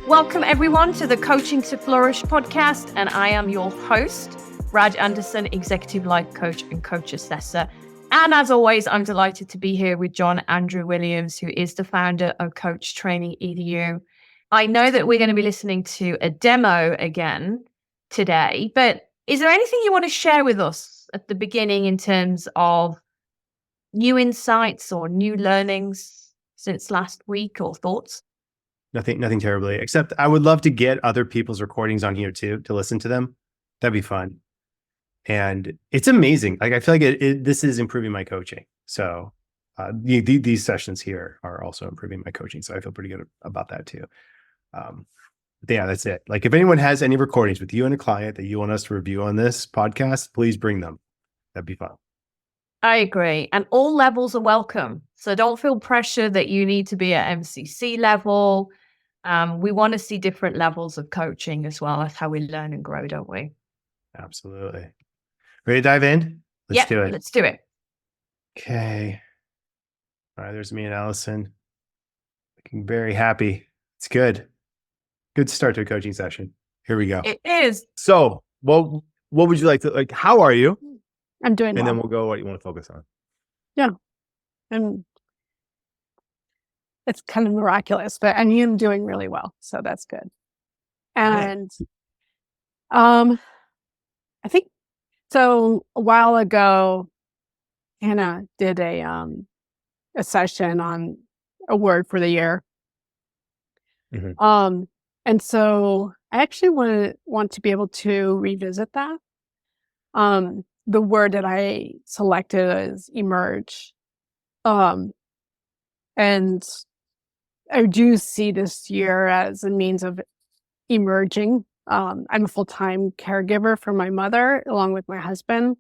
Welcome, everyone, to the Coaching to Flourish podcast. And I am your host, Raj Anderson, Executive Life Coach and Coach Assessor. And as always, I'm delighted to be here with John Andrew Williams, who is the founder of Coach Training EDU. I know that we're going to be listening to a demo again today, but is there anything you want to share with us at the beginning in terms of new insights or new learnings since last week or thoughts? Nothing terribly, except I would love to get other people's recordings on here too, to listen to them. That'd be fun. And it's amazing. Like, I feel like this is improving my coaching. So these sessions here are also improving my coaching. So I feel pretty good about that too. Yeah, that's it. Like, if anyone has any recordings with you and a client that you want us to review on this podcast, please bring them. That'd be fun. I agree. And all levels are welcome. So don't feel pressure that you need to be at MCC level. We want to see different levels of coaching as well. That's how we learn and grow, don't we? Absolutely. Ready to dive in? Let's do it. Let's do it. Okay. All right. There's me and Allyson. Looking very happy. It's good. Good start to a coaching session. Here we go. It is. So, what would you like to, how are you? I'm doing well. And then we'll go what you want to focus on. Yeah. And it's kind of miraculous, but I am doing really well. So that's good. And I think so a while ago, Hannah did a session on a word for the year. Mm-hmm. And so I actually want to be able to revisit that. The word that I selected is emerge. And I do see this year as a means of emerging. I'm a full-time caregiver for my mother, along with my husband,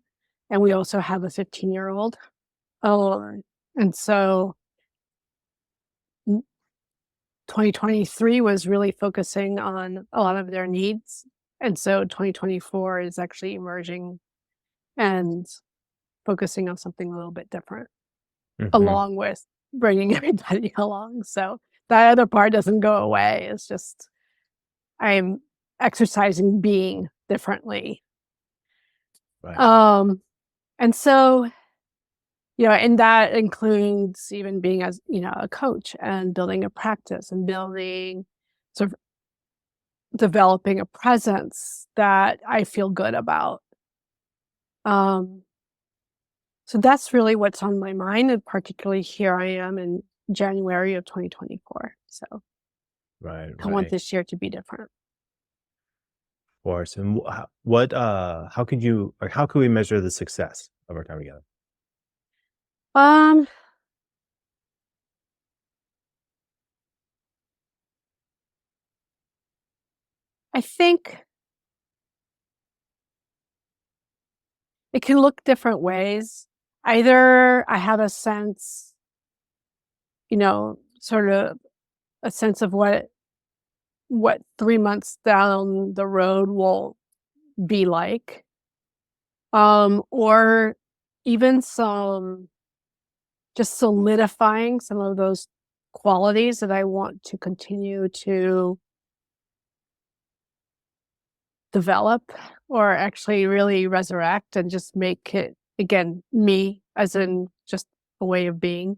and we also have a 15-year-old. And so 2023 was really focusing on a lot of their needs. And so 2024 is actually emerging and focusing on something a little bit different, along with bringing everybody along. So that other part doesn't go away. It's just I'm exercising being differently. Right. And so, and that includes even being as, a coach and building a practice and building sort of developing a presence that I feel good about. So that's really what's on my mind, and particularly here I am in January of 2024. So right. I want this year to be different. Of course. And how could we measure the success of our time together? I think it can look different ways. Either I have a sense, sort of a sense of what 3 months down the road will be like, or even some just solidifying some of those qualities that I want to continue to develop or actually really resurrect and just make it, again, me, as in just a way of being.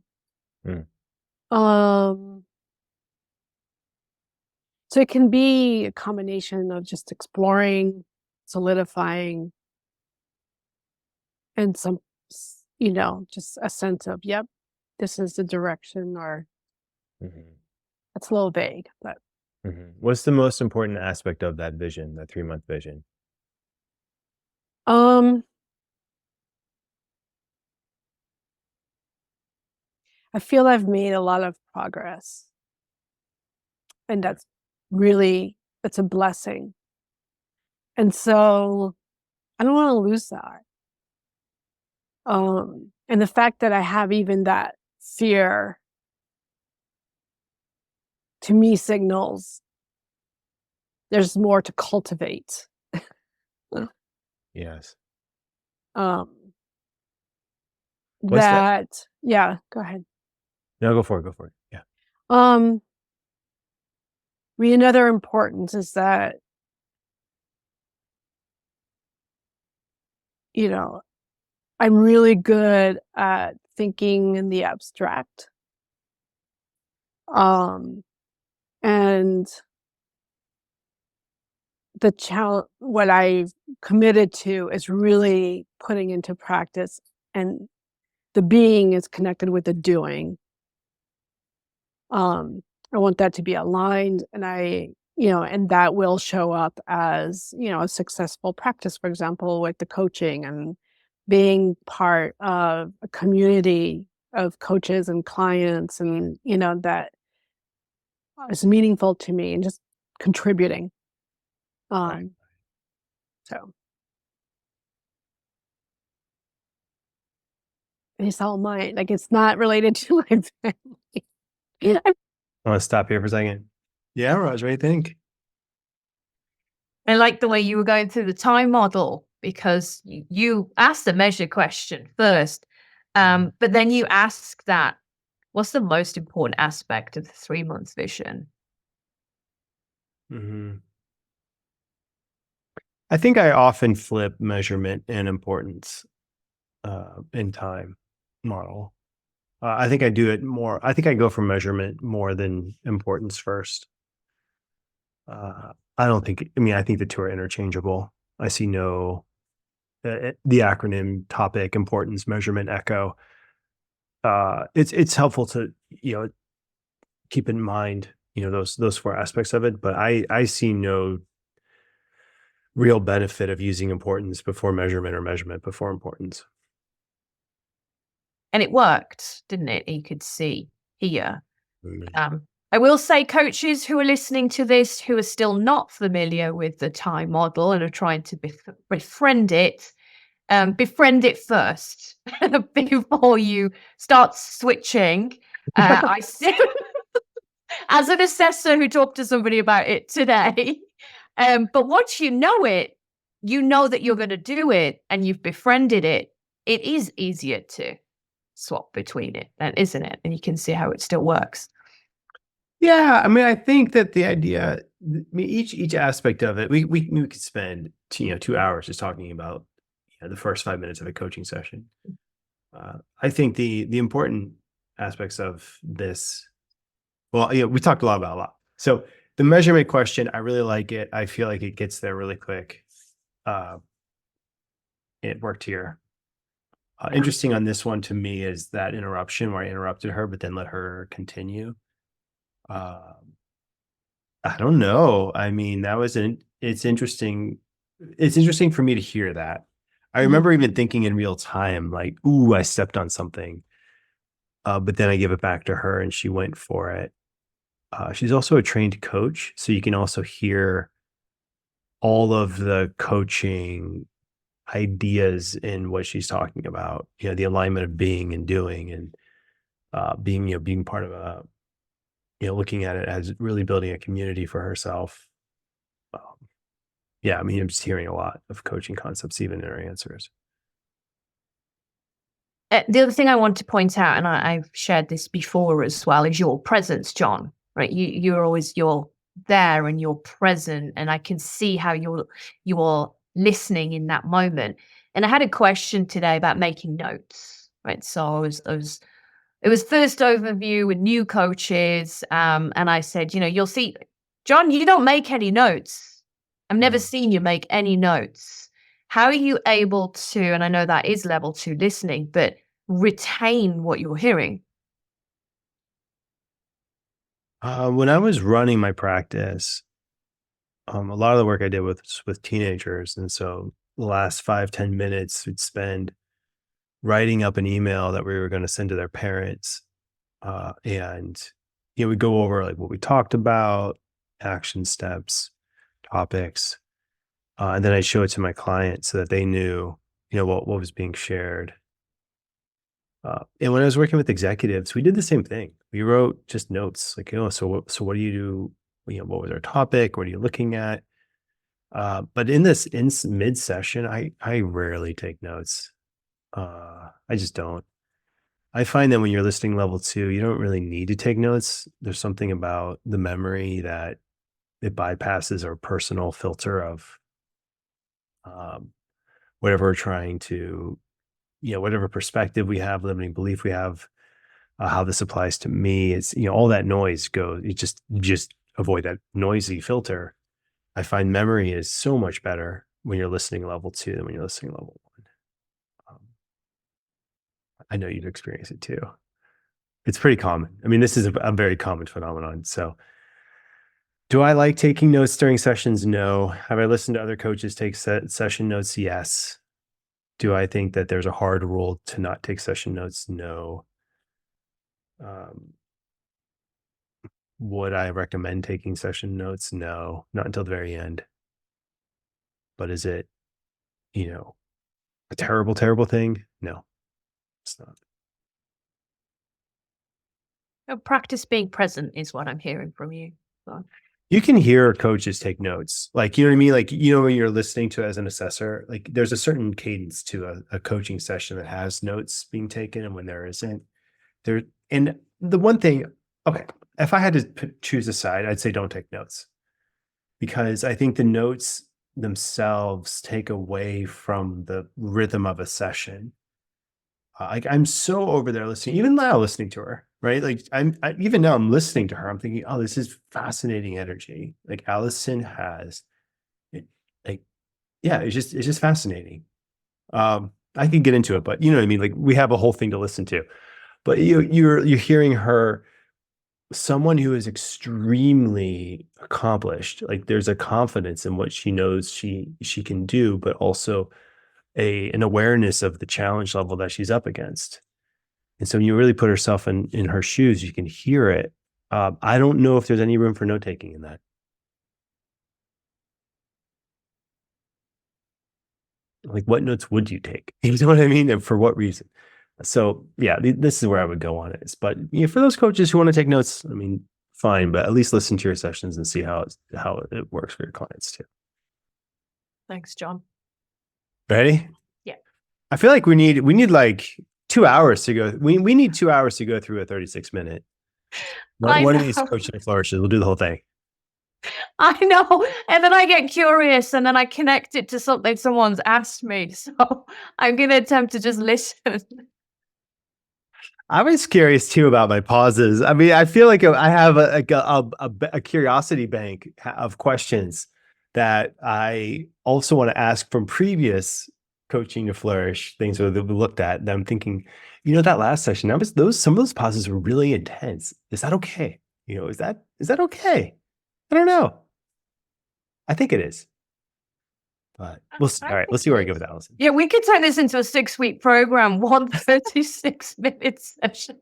So it can be a combination of just exploring, solidifying, and some, just a sense of, yep, this is the direction, or it's a little vague, but. What's the most important aspect of that vision, that 3-month vision? I feel I've made a lot of progress, and that's a blessing. And so I don't want to lose that. And the fact that I have even that fear, to me, signals there's more to cultivate. Yes. Yeah, go ahead. No, go for it. Yeah. another importance is that, I'm really good at thinking in the abstract. Um, and what I've committed to is really putting into practice, and the being is connected with the doing. I want that to be aligned, and and that will show up as, a successful practice, for example, with the coaching and being part of a community of coaches and clients, and, that is meaningful to me, and just contributing. Right. Um, so it's all mine. Like, it's not related to my family. I want to stop here for a second. Yeah, Raj, what do you think? I like the way you were going through the time model, because you asked the measure question first, but then you ask that, what's the most important aspect of the 3-month vision? Mm-hmm. I think I often flip measurement and importance in time model. I think I do it more. I think I go for measurement more than importance first. I don't think, I mean, I think the two are interchangeable. I see no, the acronym topic, importance, measurement, echo. It's helpful to, keep in mind, those four aspects of it, but I see no real benefit of using importance before measurement or measurement before importance. And it worked, didn't it? You could see here. Mm. I will say, coaches who are listening to this, who are still not familiar with the time model and are trying to befriend it first before you start switching. I see, as an assessor who talked to somebody about it today. But once you know it, you know that you're going to do it, and you've befriended it. It is easier to swap between it, isn't it? And you can see how it still works. Yeah, I mean, I think that the idea, I mean, each aspect of it, we could spend 2 hours just talking about the first 5 minutes of a coaching session. I think the important aspects of this, well, we talked a lot about a lot. So the measurement question, I really like it. I feel like it gets there really quick. Uh, it worked here. Interesting on this one to me is that interruption where I interrupted her, but then let her continue. Um, I don't know. I mean, it's interesting. It's interesting for me to hear that. I remember even thinking in real time, like, ooh, I stepped on something. But then I give it back to her and she went for it. She's also a trained coach. So you can also hear all of the coaching ideas in what she's talking about, the alignment of being and doing, and being part of looking at it as really building a community for herself. Um, yeah, I mean, I'm just hearing a lot of coaching concepts even in her answers. The other thing I want to point out, and I've shared this before as well, is your presence, John. Right? You're there and you're present, and I can see how you're listening in that moment. And I had a question today about making notes. Right? So it was first overview with new coaches, and I said, you'll see, John, you don't make any notes. I've never seen you make any notes. How are you able to, and I know that is level 2 listening, but retain what you're hearing? When I was running my practice, a lot of the work I did with teenagers, and so the last 5-10 minutes we'd spend writing up an email that we were going to send to their parents, and we'd go over like what we talked about, action steps, topics, and then I'd show it to my client so that they knew what was being shared. And when I was working with executives, we did the same thing. We wrote just notes like, so what do you do? What was our topic? What are you looking at? But in mid session, I rarely take notes. I just don't. I find that when you're listening level 2, you don't really need to take notes. There's something about the memory that it bypasses our personal filter of whatever we're trying to, whatever perspective we have, limiting belief we have, how this applies to me. It's, all that noise goes, you just avoid that noisy filter. I find memory is so much better when you're listening level 2 than when you're listening level 1. I know you've experienced it too. It's pretty common. I mean, this is a very common phenomenon. So do I like taking notes during sessions? No. Have I listened to other coaches take session notes? Yes. Do I think that there's a hard rule to not take session notes? No. Would I recommend taking session notes? No, not until the very end. But is it, a terrible, terrible thing? No, it's not. Practice being present is what I'm hearing from you. So. You can hear coaches take notes. Like, you know what I mean? Like, when you're listening to it as an assessor, like there's a certain cadence to a coaching session that has notes being taken, and when there isn't. And the one thing, okay, if I had to choose a side, I'd say don't take notes, because I think the notes themselves take away from the rhythm of a session. Like I'm so over there listening, even now listening to her, right? Like even now I'm listening to her. I'm thinking, oh, this is fascinating energy. Like Allyson has, it's just fascinating. I can get into it, but you know what I mean? Like we have a whole thing to listen to, but you're hearing her, someone who is extremely accomplished. Like there's a confidence in what she knows she can do, but also an awareness of the challenge level that she's up against. And so when you really put herself in her shoes, you can hear it. I don't know if there's any room for note taking in that. Like what notes would you take? You know what I mean? And for what reason? So yeah, this is where I would go on it. But for those coaches who want to take notes, I mean, fine, but at least listen to your sessions and see how it works for your clients too. Thanks, John. Ready? Yeah. I feel like we need like 2 hours to go. We need 2 hours to go through a 36-minute. One of these coaching flourishes. We'll do the whole thing. I know. And then I get curious and then I connect it to something someone's asked me. So I'm going to attempt to just listen. I was curious too about my pauses. I mean, I feel like I have a curiosity bank of questions that I also want to ask from previous coaching to flourish things that we looked at. That I'm thinking, that last session, some of those pauses were really intense. Is that okay? Is that okay? I don't know. I think it is. But we'll see. All right, let's see where I go with Allyson. Yeah, we could turn this into a 6-week program, 136-minute session.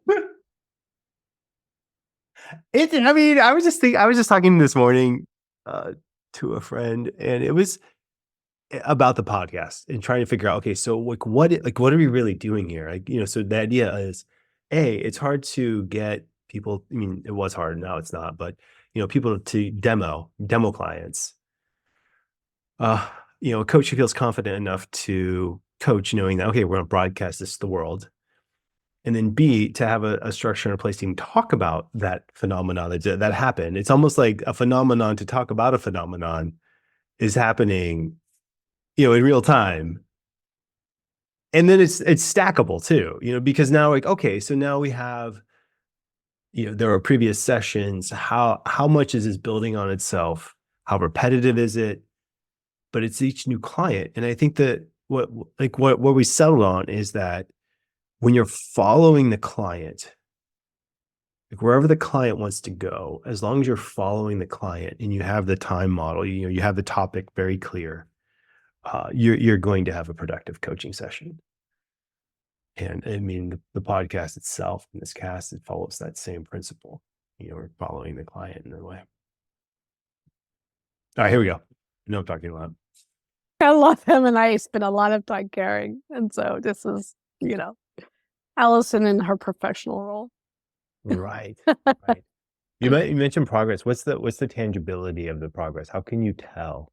I was just talking this morning to a friend, and it was about the podcast and trying to figure out, okay, so what are we really doing here? Like, so the idea is, it's hard to get people. I mean, it was hard. Now it's not, but people to demo clients. A coach who feels confident enough to coach, knowing that, okay, we're going to broadcast this to the world. And then B, to have a structure and a place to even talk about that phenomenon that happened. It's almost like a phenomenon to talk about a phenomenon is happening, in real time. And then it's stackable too, because now like, okay, so now we have, there are previous sessions. How much is this building on itself? How repetitive is it? But it's each new client. And I think that what we settled on is that when you're following the client, like wherever the client wants to go, as long as you're following the client and you have the time model, you have the topic very clear, you're going to have a productive coaching session. And I mean, the podcast itself, in this cast, it follows that same principle. We're following the client in a way. All right, here we go. I know I'm talking a lot. I love him, and I spend a lot of time caring. And so this is, Allyson in her professional role. Right. You mentioned progress. What's the tangibility of the progress? How can you tell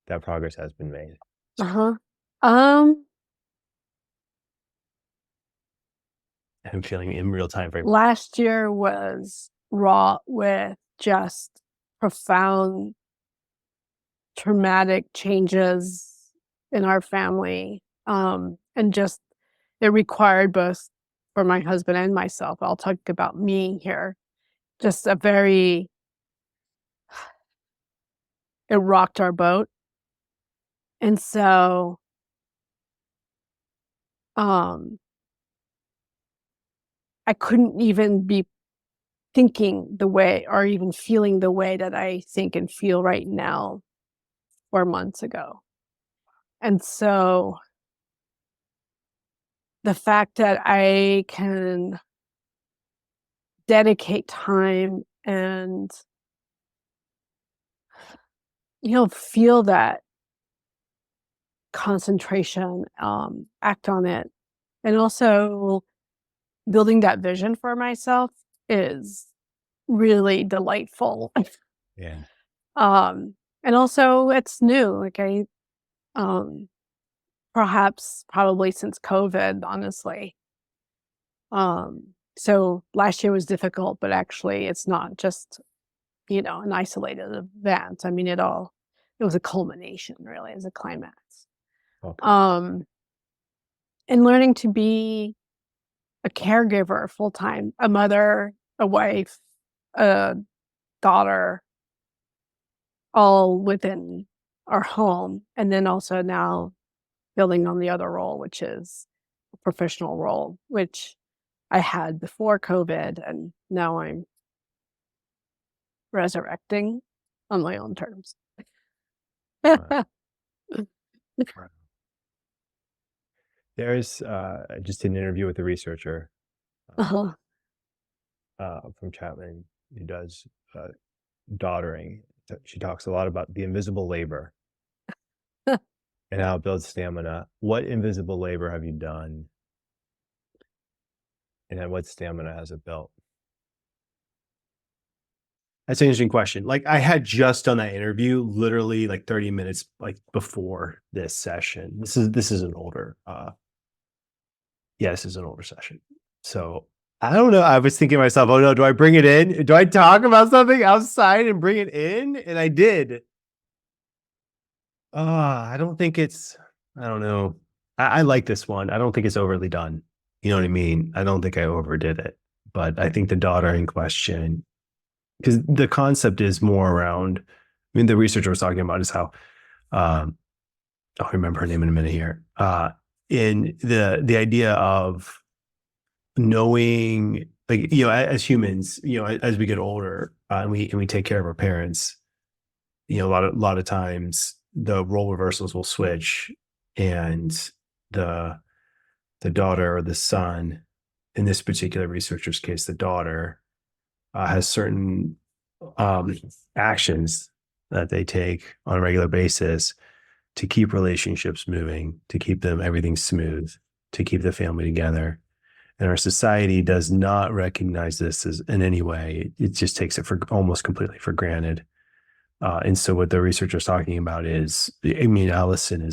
that progress has been made? I'm feeling in real time. Last year was raw with just profound traumatic changes in our family. And just it required both for my husband and myself. I'll talk about me here. Just it rocked our boat. And so um I couldn't even be thinking the way or even feeling the way that I think and feel right now 4 months ago. And so the fact that I can dedicate time and, feel that concentration, act on it, and also building that vision for myself is really delightful. Yeah. And also it's new. Um, probably since COVID, honestly. So last year was difficult, but actually it's not just, an isolated event. I mean, it was a culmination, really, as a climax. Okay. And learning to be a caregiver full time, a mother, a wife, a daughter, all within our home. And then also now building on the other role, which is a professional role, which I had before COVID, and now I'm resurrecting on my own terms. Right. There's just an interview with a researcher Uh-huh. from Chapman who does daughtering. She talks a lot about the invisible labor and how it builds stamina. What invisible labor have you done? And then what stamina has it built? That's an interesting question. Like, I had just done that interview literally like 30 minutes like before this session. This is an older this is an older session. So I don't know. I was thinking to myself, oh no, do I bring it in? Do I talk about something outside and bring it in? And I did. I don't think I don't know. I like this one. I don't think it's overly done. You know what I mean? I don't think I overdid it. But I think the daughter in question, because the concept is more around, I mean, the researcher was talking about is how, I'll remember her name in a minute here. In the idea of knowing, like, as humans, as we get older, and we take care of our parents, a lot of times the role reversals will switch, and the daughter or the son, in this particular researcher's case, the daughter has certain actions that they take on a regular basis to keep relationships moving, to keep everything smooth, to keep the family together. And our society does not recognize this as in any way. It just takes it for almost completely for granted. And so what the researcher is talking about is, I mean, Allyson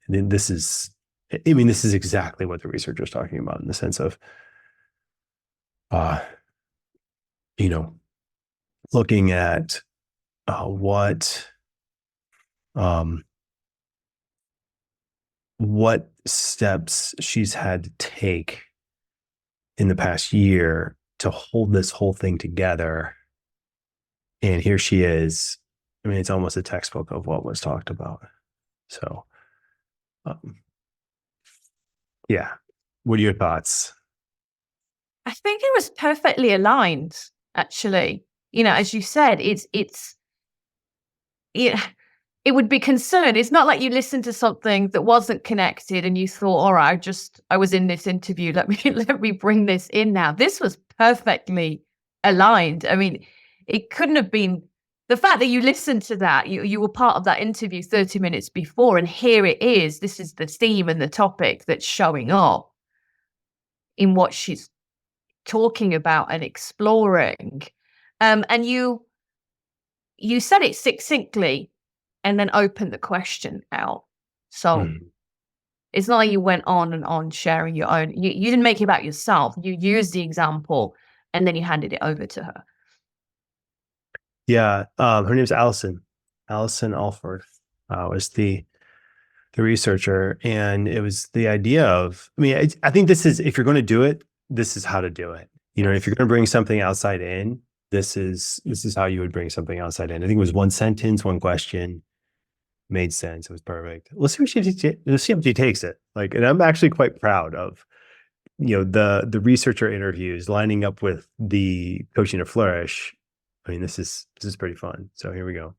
this is exactly what the researcher is talking about in the sense of, looking at what steps she's had to take in the past year to hold this whole thing together. And here she is. I mean, it's almost a textbook of what was talked about. So, yeah. What are your thoughts? I think it was perfectly aligned, actually. As you said, it would be concerned. It's not like you listened to something that wasn't connected and you thought, all right, I was in this interview. Let me bring this in now. This was perfectly aligned. I mean, it couldn't have been the fact that you listened to that, you were part of that interview 30 minutes before, and here it is. This is the theme and the topic that's showing up in what she's talking about and exploring. And you said it succinctly and then opened the question out. So it's not like you went on and on sharing your own. You didn't make it about yourself. You used the example and then you handed it over to her. Yeah. Her name's Allyson. Allyson Alford was the researcher, and it was the idea of. I mean, I think this is, if you're going to do it, this is how to do it. You know, if you're going to bring something outside in, this is how you would bring something outside in. I think it was one sentence, one question, made sense. It was perfect. Let's see how she takes it. Like, and I'm actually quite proud of, the researcher interviews lining up with the coaching to flourish. I mean, this is pretty fun. So here we go.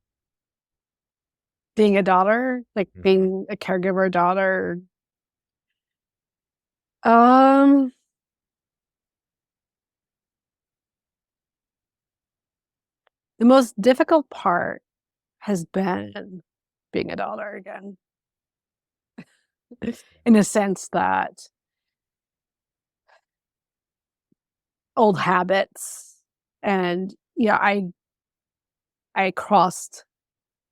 Being a daughter, like Mhm. being a caregiver daughter. Um, the most difficult part has been being a daughter again, in the sense that old habits, and yeah, I crossed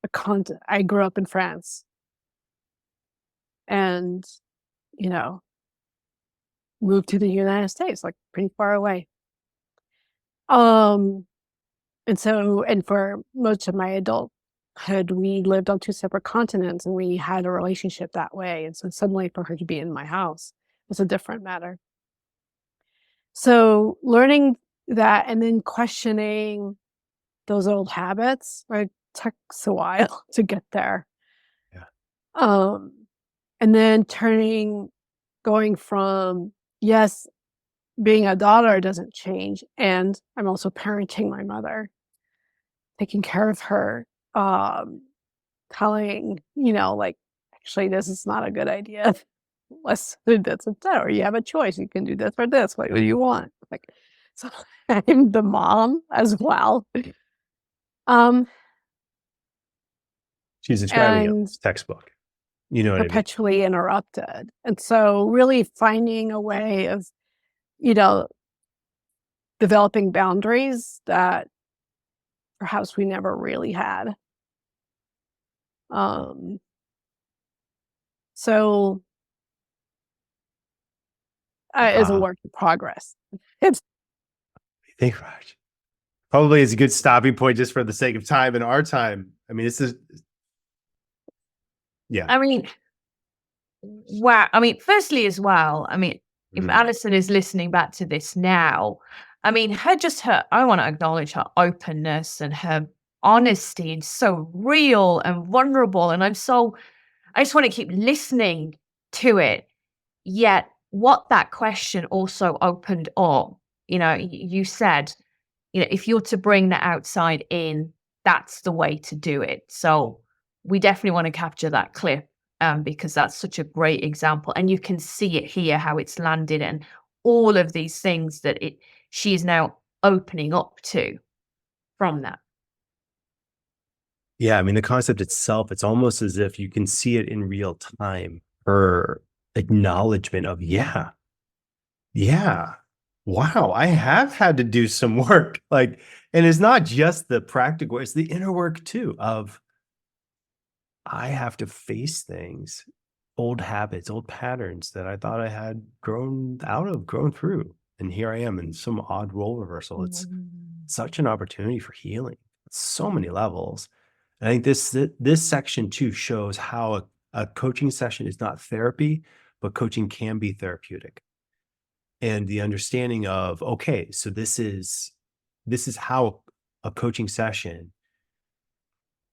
a continent. I grew up in France, and you know, moved to the United States, like pretty far away. Um, and for most of my adulthood, we lived on two separate continents, and we had a relationship that way. And so suddenly, for her to be in my house was a different matter. So learning that and then questioning those old habits, right, takes a while to get there. Yeah. Um, and then going from, yes, being a daughter doesn't change, and I'm also parenting my mother, taking care of her, um, telling, like, actually, this is not a good idea. Let's do this instead, or you have a choice. You can do this or this. What do you want? Like, so I'm the mom as well. Um, She's describing it and as textbook. You know what I mean? perpetually interrupted. And so really finding a way of, you know, developing boundaries that perhaps we never really had. Um, so is a Uh, work in progress. It's I think, Raj, probably is a good stopping point just for the sake of time and our time. I mean, this is, yeah. I mean, wow. I mean, firstly, as well, I mean, if Mhm. Allyson is listening back to this now, I mean, I want to acknowledge her openness and her honesty and so real and vulnerable. And I just want to keep listening to it. Yet, what that question also opened up, you said, if you're to bring the outside in, that's the way to do it. So we definitely want to capture that clip because that's such a great example. And you can see it here, how it's landed and all of these things that she is now opening up to from that. Yeah. I mean, the concept itself, it's almost as if you can see it in real time. Her acknowledgement of, yeah, yeah. Wow, I have had to do some work. Like, and it's not just the practical, it's the inner work too of I have to face things, old habits, old patterns that I thought I had grown out of, grown through. And here I am in some odd role reversal. It's such an opportunity for healing, so many levels. And I think this section too shows how a coaching session is not therapy, but coaching can be therapeutic. And the understanding of, okay, so this is how a coaching session,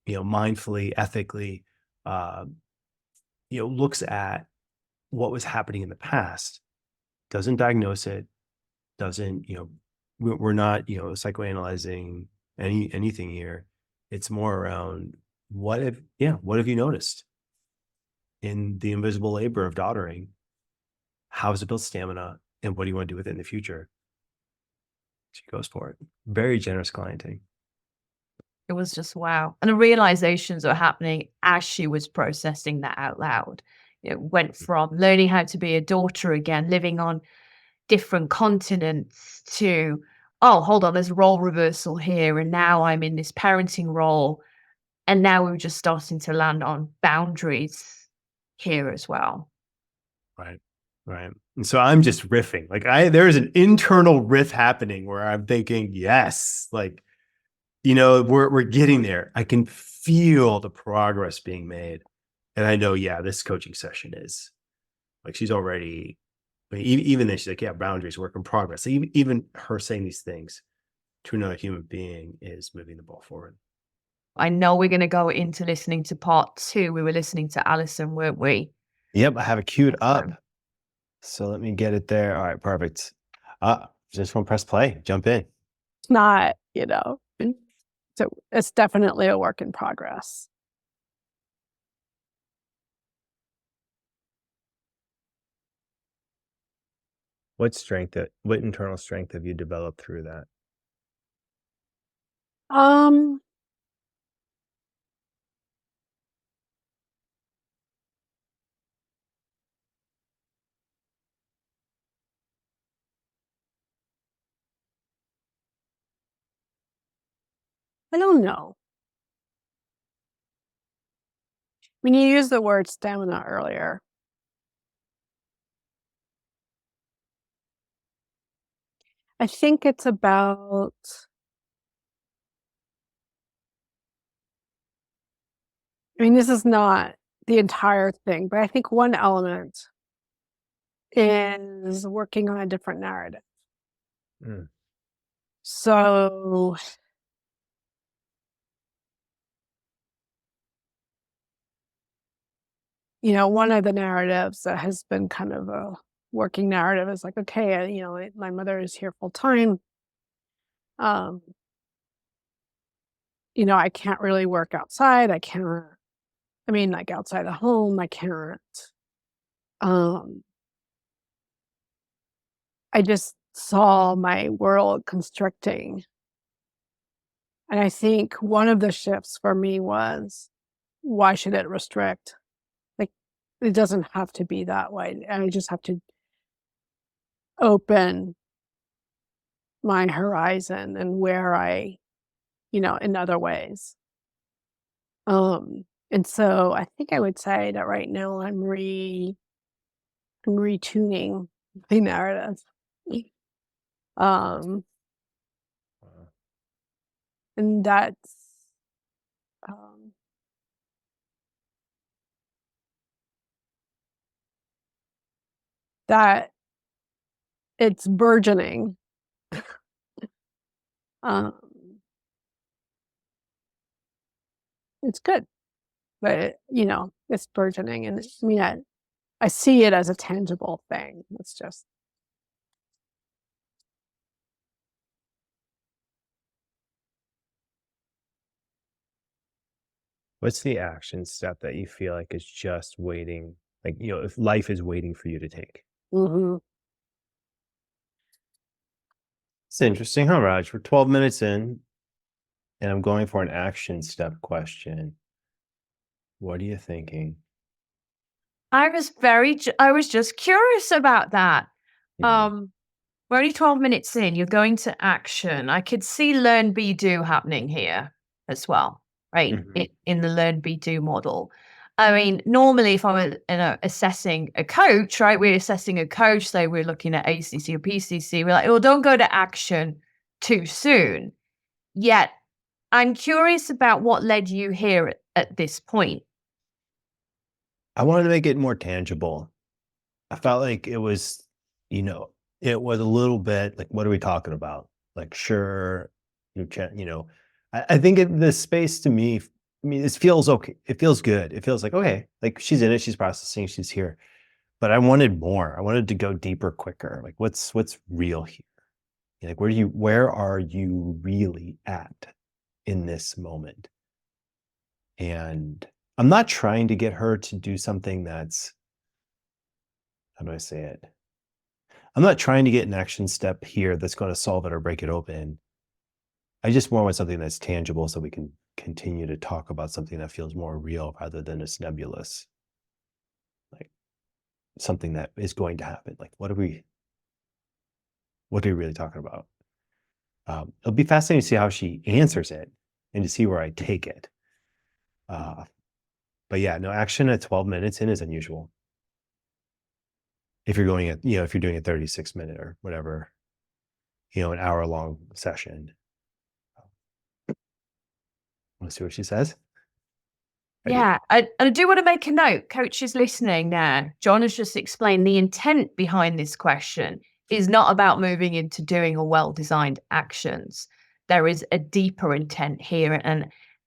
mindfully, ethically, uh, looks at what was happening in the past, doesn't diagnose it, doesn't, we're not, psychoanalyzing anything here. It's more around what have you noticed in the invisible labor of daughtering? How does it build stamina? And what do you want to do with it in the future? She goes for it. Very generous clienting. It was just wow. And the realizations are happening as she was processing that out loud. It went from learning how to be a daughter again, living on different continents to, oh, hold on, there's role reversal here. And now I'm in this parenting role. And now we're just starting to land on boundaries here as well. Right. Right. And so I'm just riffing. Like there is an internal riff happening where I'm thinking, yes, like we're getting there. I can feel the progress being made. And I know, yeah, this coaching session is like, she's already, I mean, even then she's like, yeah, boundaries, work in progress. So even her saying these things to another human being is moving the ball forward. I know we're going to go into listening to part 2. We were listening to Allyson, weren't we? Yep, I have it queued up. So let me get it there. All right, perfect. Just want to press play, jump in. It's not, so it's definitely a work in progress. What internal strength have you developed through that? I don't know. When you used the word stamina earlier, I think it's about this is not the entire thing, but I think one element is working on a different narrative. Mm. So, one of the narratives that has been kind of a working narrative is like, okay, my mother is here full time. I can't really work outside. Like outside the home, I can't. I just saw my world constricting. And I think one of the shifts for me was, why should it restrict? Like, it doesn't have to be that way. And I just have to open my horizon and where in other ways. And so I think I would say that right now I'm retuning the narrative. Wow. And that's that it's burgeoning. It's good, but it's burgeoning, and I see it as a tangible thing. It's just What's the action step that you feel like is just waiting? Like, if life is waiting for you to take. It's interesting, huh, Raj? We're 12 minutes in, and I'm going for an action step question. What are you thinking? I was just curious about that. We're only 12 minutes in. You're going to action. I could see learn, be, do happening here as well, right? Mhm. In the learn, be, do model. I mean, normally if I'm assessing a coach, right? We're assessing a coach, say we're looking at ACC or PCC. We're like, oh, don't go to action too soon. Yet, I'm curious about what led you here at this point. I wanted to make it more tangible. I felt like it was, it was a little bit like, what are we talking about? Like, sure, I think the space to me, this feels okay. It feels good. It feels like, okay, like she's in it, she's processing, she's here. But I wanted more. I wanted to go deeper, quicker. Like, what's real here? Like, where are you really at in this moment? And I'm not trying to get her to do something that's, how do I say it? I'm not trying to get an action step here that's going to solve it or break it open. I just more want something that's tangible so we can continue to talk about something that feels more real rather than it's nebulous. Like something that is going to happen. Like, what are we really talking about? It'll be fascinating to see how she answers it and to see where I take it. But yeah, no, action at 12 minutes in is unusual. If you're going at, if you're doing a 36-minute or whatever, an hour-long session. Let's see what she says. Yeah, I do want to make a note. Coaches listening now, John has just explained the intent behind this question is not about moving into doing a well-designed actions. There is a deeper intent here,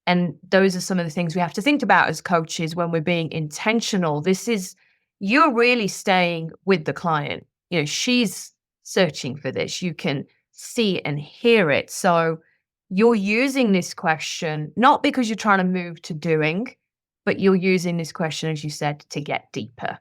and those are some of the things we have to think about as coaches when we're being intentional. This is you're really staying with the client. You know, she's searching for this. You can see and hear it. So you're using this question not because you're trying to move to doing, but you're using this question, as you said, to get deeper.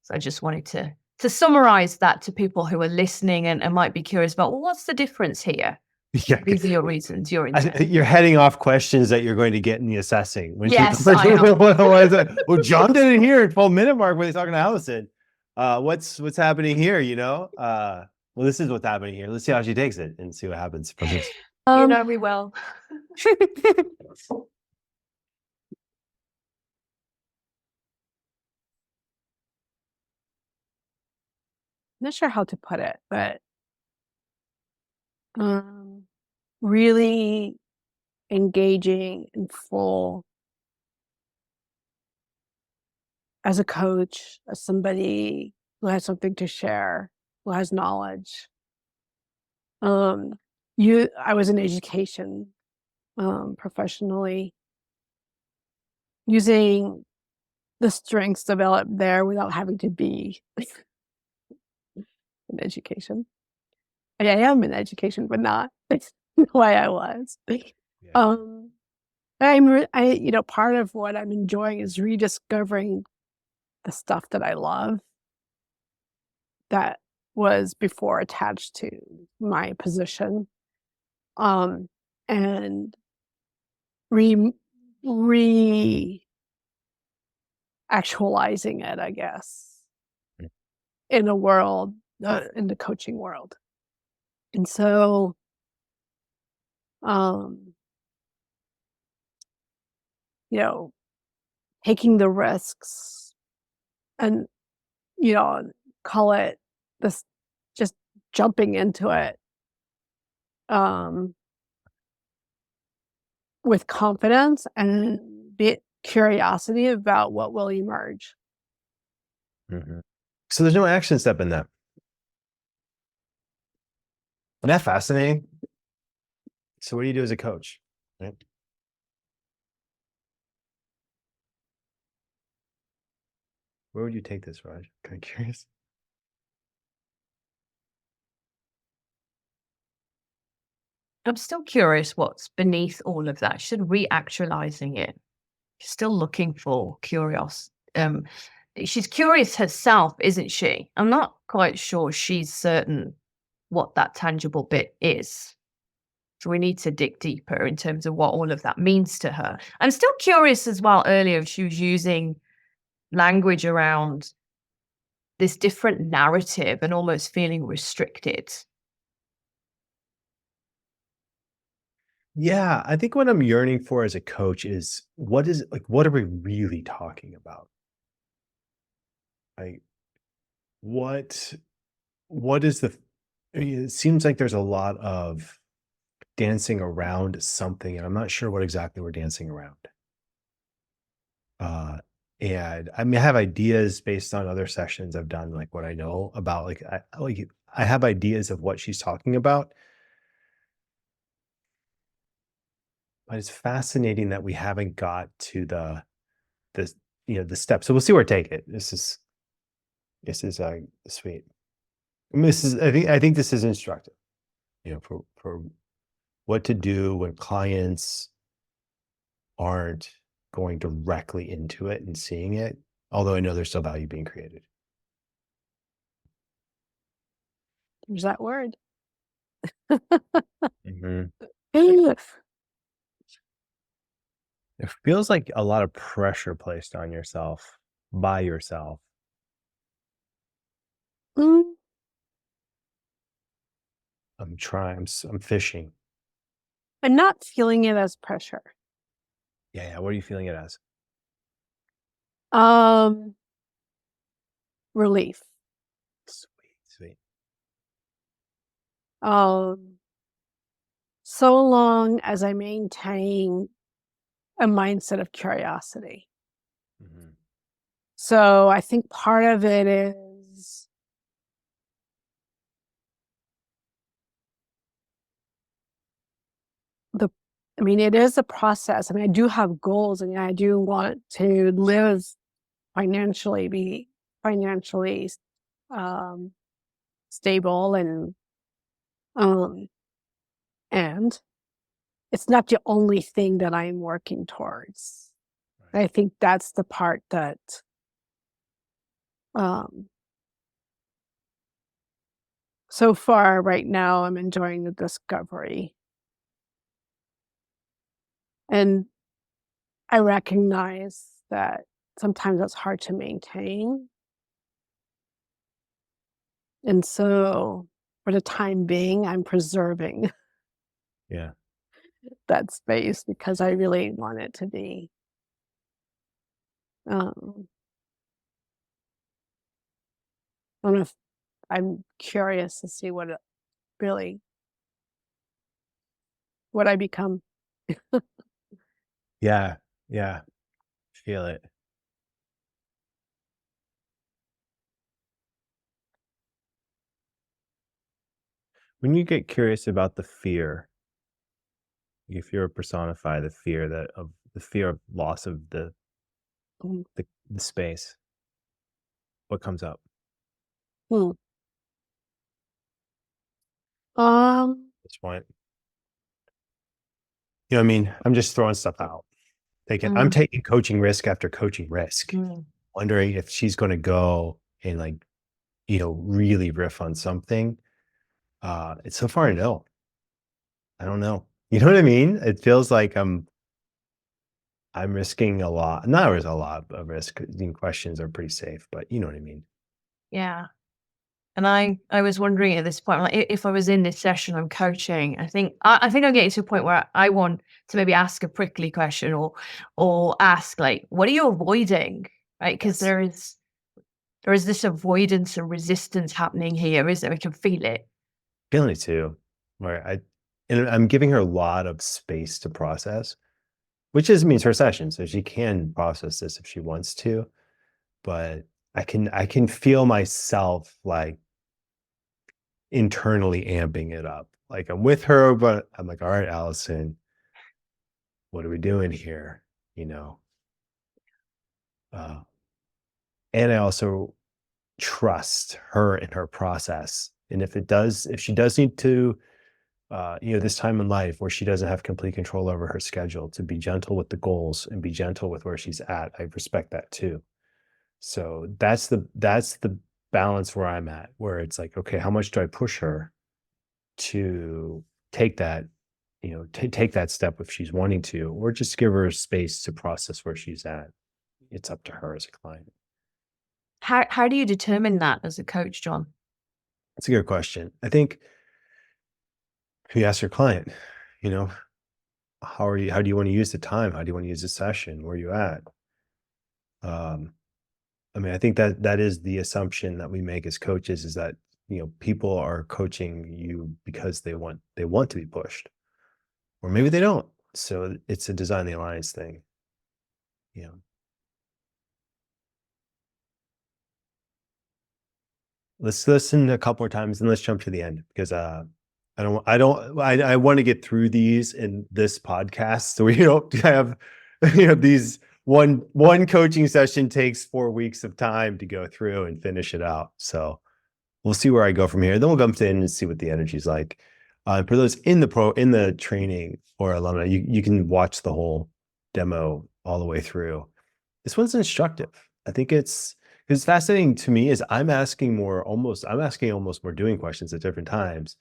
So I just wanted to summarize that to people who are listening and might be curious about, well, what's the difference here? Yeah. These are your reasons, your intent. You're heading off questions that you're going to get in the assessing. When Yes, I am. Well, John didn't hear at 12-minute mark when he's talking to Allyson. What's happening here, you know? Well, this is what's happening here. Let's see how she takes it and see what happens from this. You know me well. Not sure how to put it, but really engaging in full as a coach, as somebody who has something to share, who has knowledge. I was in education professionally, using the strengths developed there without having to be in education. I am in education, but not the way I was. Yeah. Part of what I'm enjoying is rediscovering the stuff that I love that was before attached to my position, and actualizing it, I guess, in a world, in the coaching world. And so, taking the risks and, call it this, just jumping into it, with confidence and curiosity about what will emerge. Mm-hmm. So there's no action step in that. Isn't that fascinating? So what do you do as a coach? Right? Where would you take this, Raj? Kind of curious. I'm still curious what's beneath all of that. She's reactualizing it. She's still looking for curiosity. She's curious herself, isn't she? I'm not quite sure she's certain what that tangible bit is. So we need to dig deeper in terms of what all of that means to her. I'm still curious as well earlier if she was using language around this different narrative and almost feeling restricted. Yeah, I think what I'm yearning for as a coach is what are we really talking about? Like what is it seems like there's a lot of dancing around something, and I'm not sure what exactly we're dancing around. And I mean, I have ideas based on other sessions I've done, like what I know about, I have ideas of what she's talking about. But it's fascinating that we haven't got to the steps. So we'll see where I take it. This is sweet. I mean, I think this is instructive, for what to do when clients aren't going directly into it and seeing it, although I know there's still value being created. There's that word. Mhm. It feels like a lot of pressure placed on yourself by yourself. Mm, I'm trying. I'm fishing. I'm not feeling it as pressure. Yeah. What are you feeling it as? Relief. Sweet. So long as I maintain a mindset of curiosity. Mhm. So I think part of it is it is a process. I mean, I do have goals, and I do want to live financially, be financially um, stable, um, and it's not the only thing that I'm working towards. Right. I think that's the part that um, so far right now I'm enjoying the discovery, and I recognize that sometimes that's hard to maintain. And so for the time being, I'm preserving Yeah. that space because I really want it to be. Um, I don't know if I'm curious to see what it really, what I become. Yeah. Yeah. Feel it. When you get curious about the fear, if you're personify the fear of loss of Mm, the space, what comes up hmm. Um, at this point? You know what I mean? I'm just throwing stuff out. I'm Mm, taking coaching risk after coaching risk, mm. wondering if she's going to go and like, really riff on something. It's so far no. I don't know. You know what I mean? It feels like I'm risking a lot. Not a lot of risk. Questions are pretty safe, but you know what I mean. Yeah. And I was wondering at this point, like, if I was in this session I'm coaching, I think I'm getting to a point where I want to maybe ask a prickly question, or ask, like, what are you avoiding? Right? Because Yes. there is this avoidance and resistance happening here, is there? I can feel it. Feeling it too. Where I'm giving her a lot of space to process, which means her session, so she can process this if she wants to. But I can feel myself like internally amping it up. Like I'm with her, but I'm like, all right, Allyson, what are we doing here? You know. Uh, and I also trust her in her process. And if she does need to, this time in life where she doesn't have complete control over her schedule, to be gentle with the goals and be gentle with where she's at. I respect that too. So that's the balance where I'm at, where it's like, okay, how much do I push her to take that, take that step if she's wanting to, or just give her space to process where she's at. It's up to her as a client. How do you determine that as a coach, John? It's a good question. I think you ask your client, you know, how do you want to use the time? How do you want to use the session? Where are you at? Um, I mean, I think that is the assumption that we make as coaches, is that, people are coaching you because they want to be pushed, or maybe they don't. So it's a design the alliance thing. You know, let's listen a couple more times and let's jump to the end, because I want to get through these in this podcast, so we don't have these one coaching session takes 4 weeks of time to go through and finish it out. So we'll see where I go from here. Then we'll jump in and see what the energy's like. For those in the training or alumni, you can watch the whole demo all the way through. This one's instructive. I think it's fascinating to me is I'm asking almost more doing questions at different times.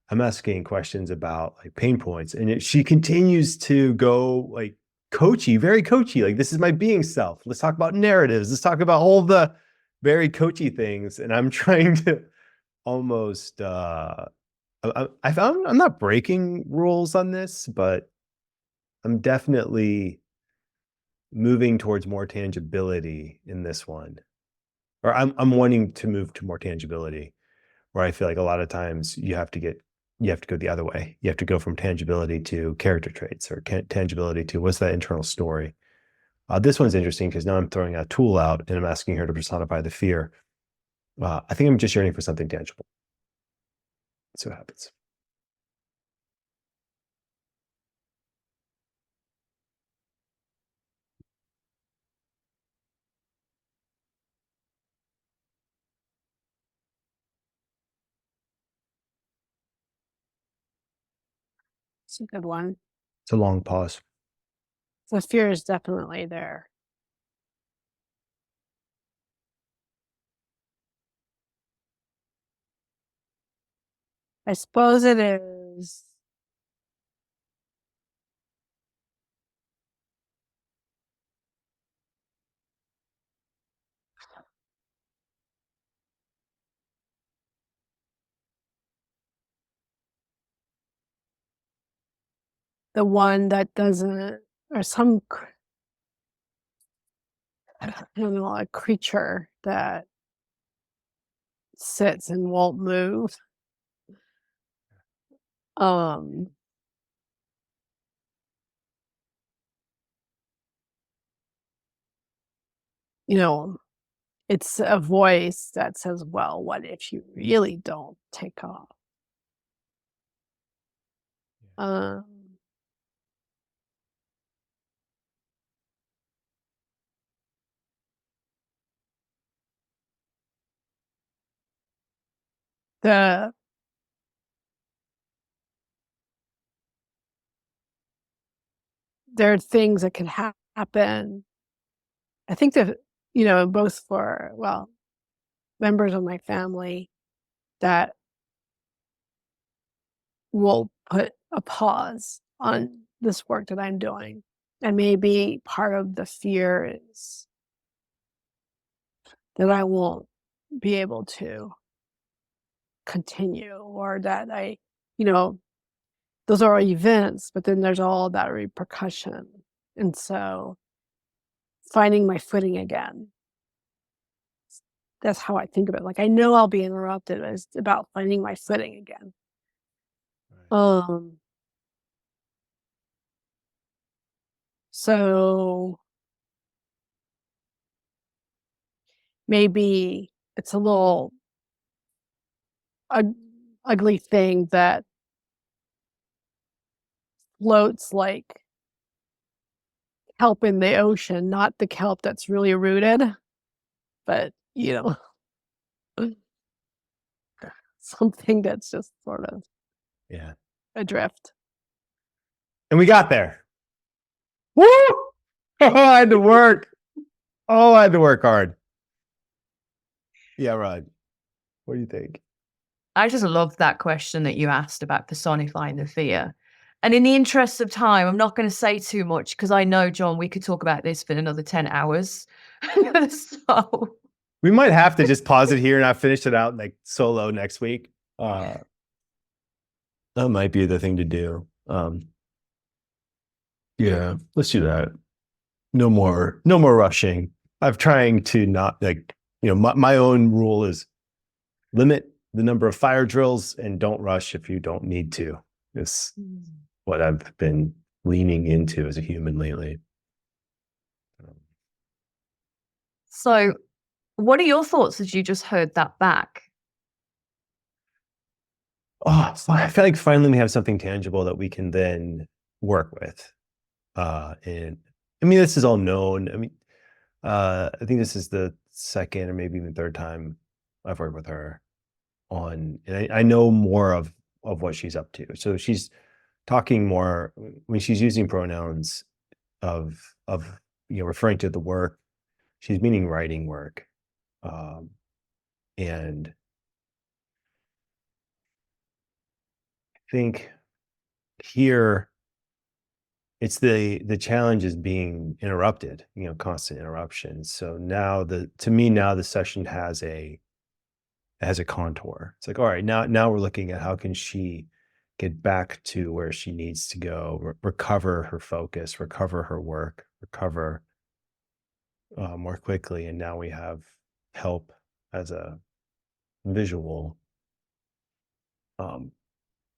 I'm asking questions about like pain points, and she continues to go like coachy, very coachy. Like, this is my being self. Let's talk about narratives. Let's talk about all the very coachy things. And I'm trying to almost I found I'm not breaking rules on this, but I'm definitely moving towards more tangibility in this one. Or I'm wanting to move to more tangibility, where I feel like a lot of times you you have to go the other way. You have to go from tangibility to character traits, or tangibility to what's that internal story. This one's interesting because now I'm throwing a tool out and I'm asking her to personify the fear. I think I'm just yearning for something tangible. Let's see what happens. It's a good one. It's a long pause. The fear is definitely there. I suppose it is the one that doesn't, or some, I don't know, a creature that sits and won't move. Um, you know, it's a voice that says, well, what if you really don't take off? Um, the there are things that can happen. I think that, both for, well, members of my family that will put a pause on this work that I'm doing. And maybe part of the fear is that I won't be able to continue, or that you know, those are events, but then there's all that repercussion. And so finding my footing again, that's how I think of it. Like, I know I'll be interrupted, but it's about finding my footing again. Um, so maybe it's a little ugly thing that floats like kelp in the ocean, not the kelp that's really rooted, but something that's just sort of Yeah. adrift. And we got there. Woo! Oh, I had to work. Oh, I had to work hard. Yeah, Rod. What do you think? I just love that question that you asked about personifying the fear. And in the interest of time, I'm not going to say too much because I know, John, we could talk about this for another 10 hours. So We might have to just pause it here and I finish it out like solo next week. That might be the thing to do. Yeah, let's do that. No more rushing. I'm trying to not my own rule is limit the number of fire drills and don't rush if you don't need to. It's what I've been leaning into as a human lately. So what are your thoughts as you just heard that back? Oh, I feel like finally we have something tangible that we can then work with. And I mean, this is all known. I mean, I think this is the second or maybe even third time I've worked with her and I know more of what she's up to. So she's talking more when she's using pronouns of referring to the work. She's meaning writing work, and I think here it's the challenge is being interrupted, constant interruptions. So now to me now the session has a contour. It's like, all right, now we're looking at how can she get back to where she needs to go, recover her focus, recover her work, recover more quickly. And now we have help as a visual.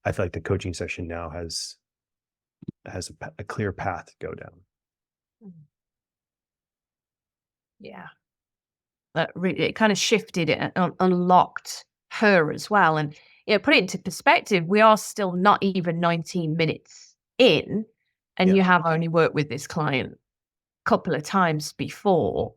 I feel like the coaching session now has a clear path to go down. Yeah. That really, it kind of shifted it and unlocked her as well. And put it into perspective, we are still not even 19 minutes in, and Yeah. you have only worked with this client a couple of times before.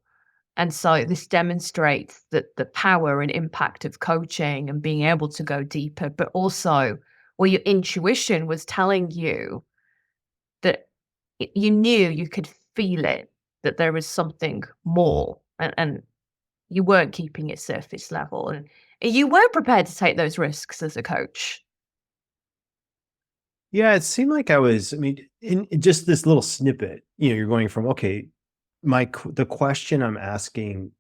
And so this demonstrates that the power and impact of coaching and being able to go deeper, but also where your intuition was telling you that you knew, you could feel it, that there was something more, and you weren't keeping it surface level, and you weren't prepared to take those risks as a coach. Yeah, it seemed like I mean, in just this little snippet, you're going from, okay, the question I'm asking,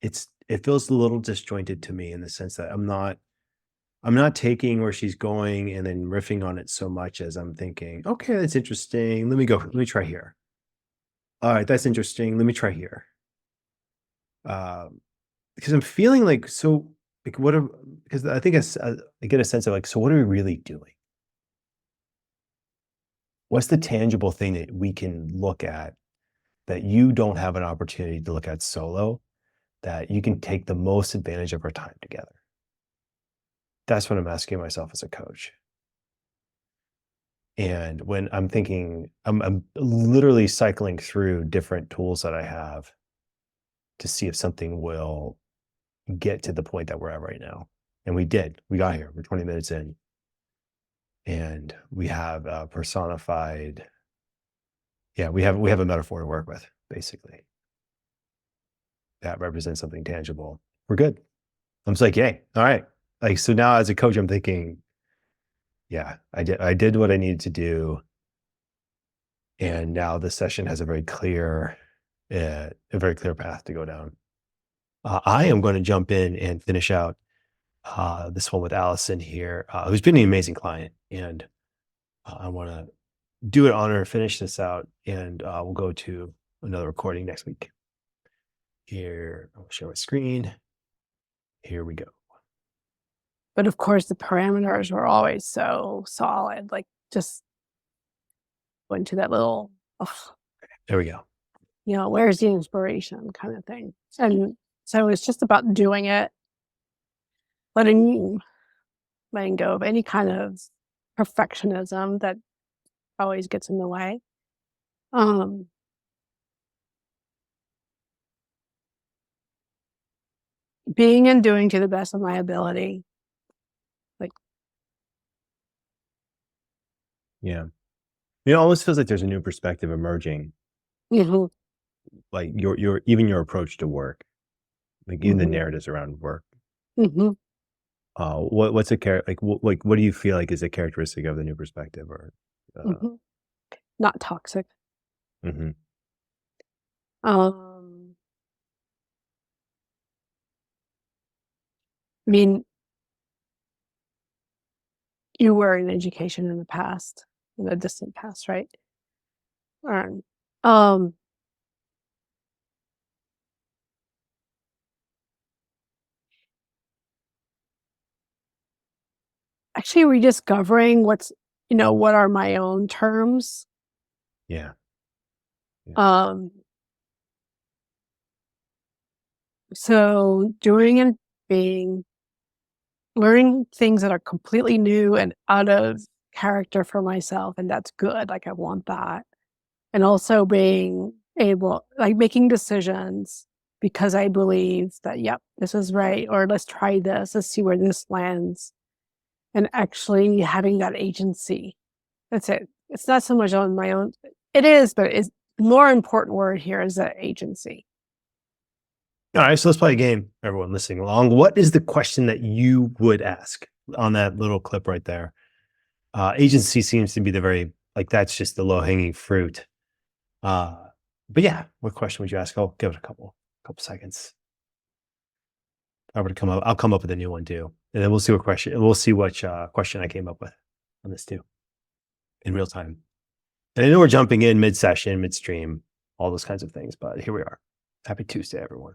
it feels a little disjointed to me in the sense that I'm not taking where she's going and then riffing on it so much as I'm thinking, okay, that's interesting. Let me try here. All right, that's interesting. Let me try here. Because I'm feeling like, so like because I think I get a sense of like, so what are we really doing? What's the tangible thing that we can look at that you don't have an opportunity to look at solo, that you can take the most advantage of our time together? That's what I'm asking myself as a coach. And when I'm thinking, I'm literally cycling through different tools that I have to see if something will get to the point that we're at right now. And we got here. We're 20 minutes in. And we have a personified, we have a metaphor to work with, basically. That represents something tangible. We're good. I'm just like, yay. All right. Like, so now as a coach, I'm thinking, yeah, I did what I needed to do. And now this session has a very clear path to go down. I am going to jump in and finish out this one with Allyson here, who's been an amazing client. And I want to do it on her, finish this out, and we'll go to another recording next week. Here, I'll share my screen. Here we go. But of course, the parameters were always so solid, like just went to that little, There we go. where's the inspiration kind of thing. And so it's just about doing it, letting go of any kind of perfectionism that always gets in the way. Being and doing to the best of my ability. Yeah. It almost feels like there's a new perspective emerging, Mhm, like your approach to work, like even the mhm, narratives around work. mhm, What's what do you feel like is a characteristic of the new perspective, or mhm. Not toxic. mhm. Um, I mean, you were in education in the past, in the distant past, right? And, actually rediscovering what are my own terms. Yeah. Yeah. Um, so doing and being, learning things that are completely new and out of character for myself, and that's good. Like I want that. And also being able, like making decisions because I believe that, yep, this is right, or let's try this, let's see where this lands. And actually having that agency. That's it. It's not so much on my own. It is, but it's more important word here is that agency. All right, so let's play a game. Everyone listening along, what is the question that you would ask on that little clip right there? Agency seems to be that's just the low hanging fruit. But yeah, what question would you ask? I'll give it a couple seconds. I'll come up with a new one too, and then we'll see which question I came up with on this too, in real time. And I know we're jumping in mid-session, midstream, all those kinds of things, but here we are. Happy Tuesday, everyone.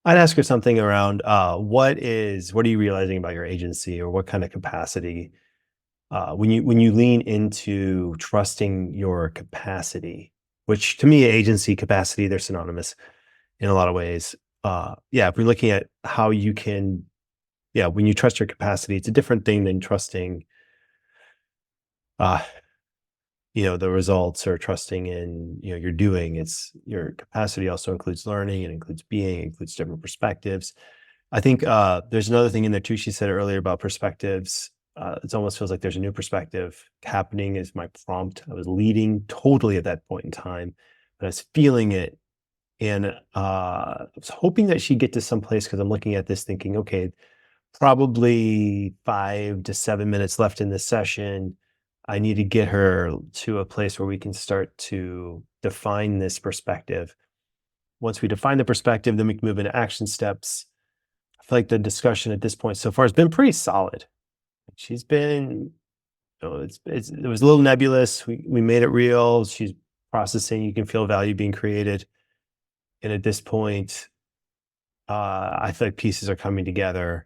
I'd ask her something around what are you realizing about your agency, or what kind of capacity when you lean into trusting your capacity, which to me, agency, capacity, they're synonymous in a lot of ways. If we're looking at how you can, when you trust your capacity, it's a different thing than trusting the results, or trusting in you're doing. It's your capacity also includes learning, it includes being, it includes different perspectives. I think there's another thing in there too. She said earlier about perspectives. It almost feels like there's a new perspective happening as my prompt. I was leading totally at that point in time, but I was feeling it. And I was hoping that she'd get to some place, because I'm looking at this thinking, okay, probably 5 to 7 minutes left in this session. I need to get her to a place where we can start to define this perspective. Once we define the perspective, then we can move into action steps. I feel like the discussion at this point so far has been pretty solid. She's been, it was a little nebulous. We made it real. She's processing. You can feel value being created. And at this point, I feel like pieces are coming together.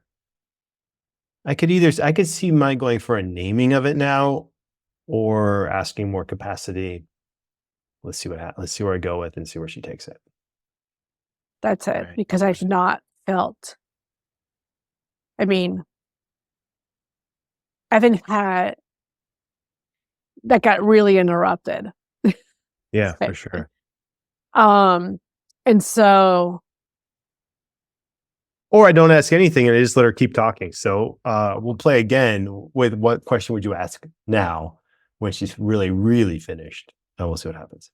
I could see mine going for a naming of it now, or asking more capacity. Let's see where I go with, and see where she takes it. That's it. Right. Because I've not felt, I haven't had, that got really interrupted. Yeah, for sure. And so, or I don't ask anything and I just let her keep talking. So we'll play again with what question would you ask now when she's really, really finished, and we'll see what happens.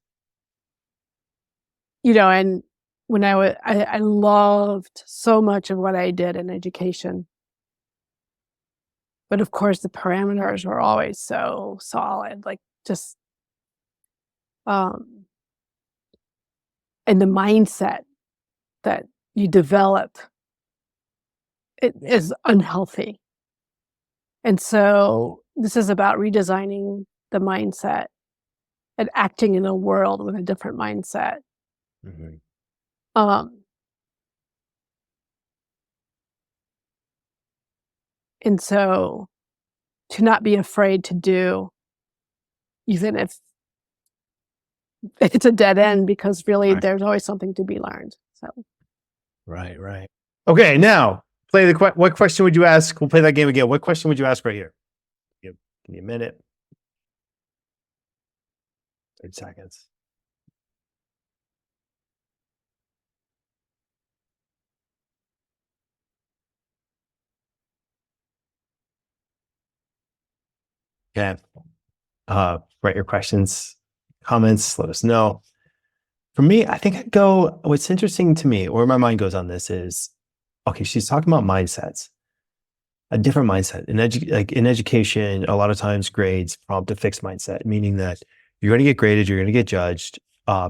and when I loved so much of what I did in education, but of course the parameters were always so solid, like just, and the mindset that you develop, it is unhealthy. And so this is about redesigning the mindset and acting in a world with a different mindset. Mm-hmm. And so to not be afraid to do, even if it's a dead end, because really Right. there's always something to be learned. So Right. Okay, now play what question would you ask? We'll play that game again. What question would you ask right here? Give me a minute. 30 seconds. Okay. Write your questions, comments, let us know. For me, I think I'd go, what's interesting to me, where my mind goes on this is, okay, she's talking about mindsets, a different mindset. In education, a lot of times grades prompt a fixed mindset, meaning that you're going to get graded, you're going to get judged.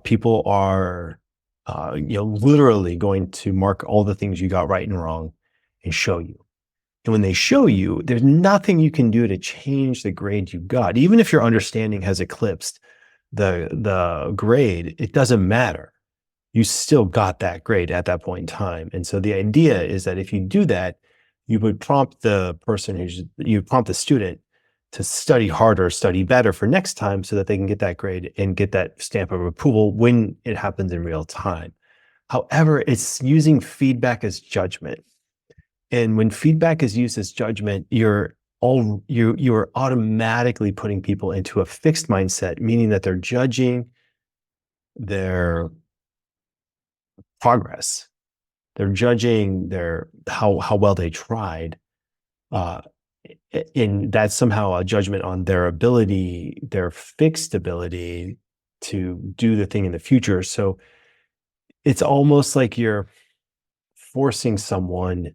People are, literally going to mark all the things you got right and wrong and show you. And when they show you, there's nothing you can do to change the grade you got. Even if your understanding has eclipsed the grade, it doesn't matter. You still got that grade at that point in time. And so the idea is that if you do that, you would prompt the student to study harder, study better for next time, so that they can get that grade and get that stamp of approval when it happens in real time. However, it's using feedback as judgment. And when feedback is used as judgment, you're automatically putting people into a fixed mindset, meaning that they're judging their progress. They're judging how well they tried. And that's somehow a judgment on their ability, their fixed ability to do the thing in the future. So it's almost like you're forcing someone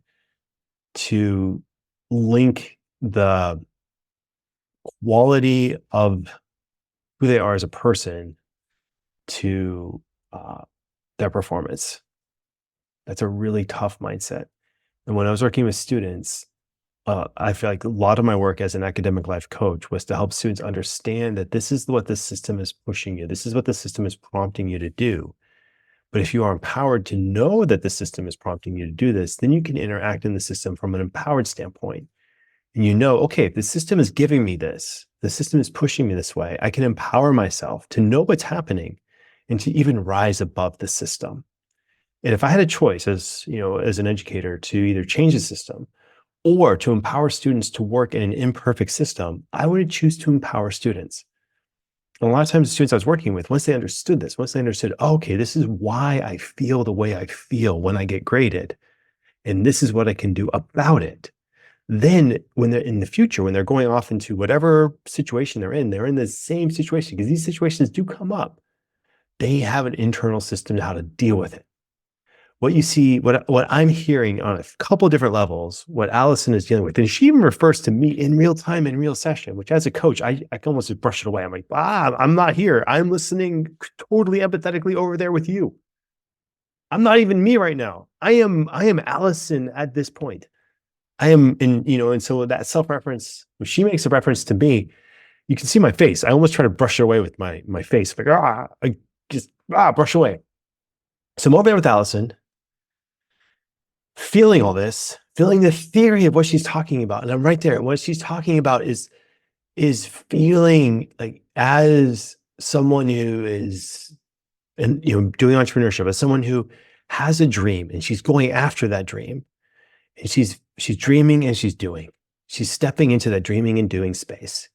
to link the quality of who they are as a person to their performance. That's a really tough mindset. And when I was working with students, I feel like a lot of my work as an academic life coach was to help students understand that this is what the system is pushing you. This is what the system is prompting you to do. But if you are empowered to know that the system is prompting you to do this, then you can interact in the system from an empowered standpoint. And you know, okay, if the system is giving me this, the system is pushing me this way, I can empower myself to know what's happening and to even rise above the system. And if I had a choice as, as an educator to either change the system or to empower students to work in an imperfect system, I would choose to empower students. And a lot of times the students I was working with, once they understood, oh, okay, this is why I feel the way I feel when I get graded, and this is what I can do about it. Then when they're in the future, when they're going off into whatever situation they're in the same situation, because these situations do come up. They have an internal system to how to deal with it. What you see, what I'm hearing on a couple different levels, what Allyson is dealing with, and she even refers to me in real time, in real session, which as a coach, I can almost just brush it away. I'm like, I'm not here. I'm listening totally empathetically over there with you. I'm not even me right now. I am Allyson at this point. I am in, and so that self-reference, when she makes a reference to me, you can see my face. I almost try to brush it away with my face. Like, I just brush away. So I'm over there with Allyson, feeling all this, feeling the theory of what she's talking about. And I'm right there. And what she's talking about is feeling like, as someone who is, and doing entrepreneurship, as someone who has a dream and she's going after that dream. And she's dreaming and she's doing. She's stepping into that dreaming and doing space.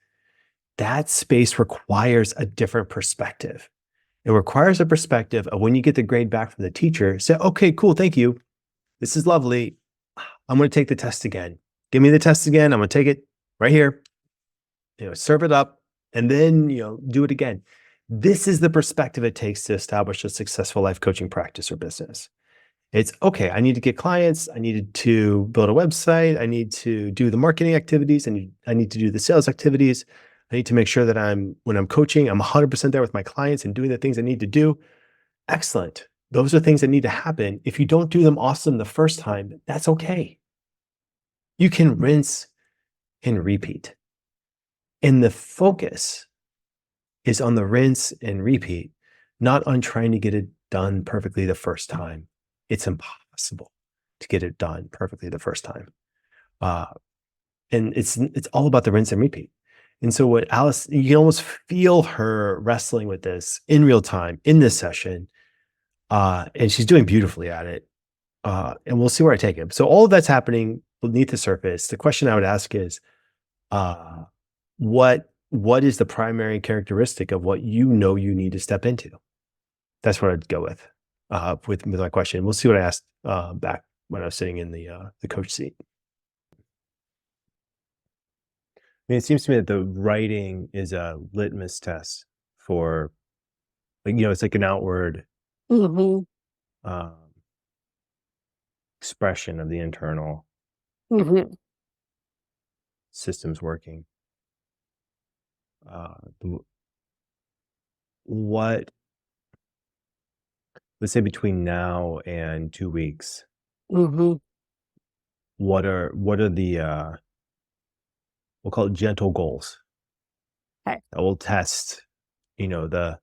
That space requires a different perspective. It requires a perspective of when you get the grade back from the teacher, say, okay, cool, thank you. This is lovely. I'm going to take the test again. Give me the test again. I'm going to take it right here. Serve it up, and then, do it again. This is the perspective it takes to establish a successful life coaching practice or business. It's okay. I need to get clients. I needed to build a website. I need to do the marketing activities. I need to do the sales activities. I need to make sure that when I'm coaching, I'm 100% there with my clients and doing the things I need to do. Excellent. Those are things that need to happen. If you don't do them awesome the first time, that's okay. You can rinse and repeat. And the focus is on the rinse and repeat, not on trying to get it done perfectly the first time. It's impossible to get it done perfectly the first time. And it's all about the rinse and repeat. And so what Alice, you can almost feel her wrestling with this in real time in this session. And she's doing beautifully at it. And we'll see where I take it. So all of that's happening beneath the surface. The question I would ask is, what is the primary characteristic of what you need to step into? That's what I'd go with my question. We'll see what I asked back when I was sitting in the coach seat. I mean, it seems to me that the writing is a litmus test for, it's like an outward expression of the internal systems working. Let's say between now and 2 weeks, what are the we'll call it gentle goals that will test the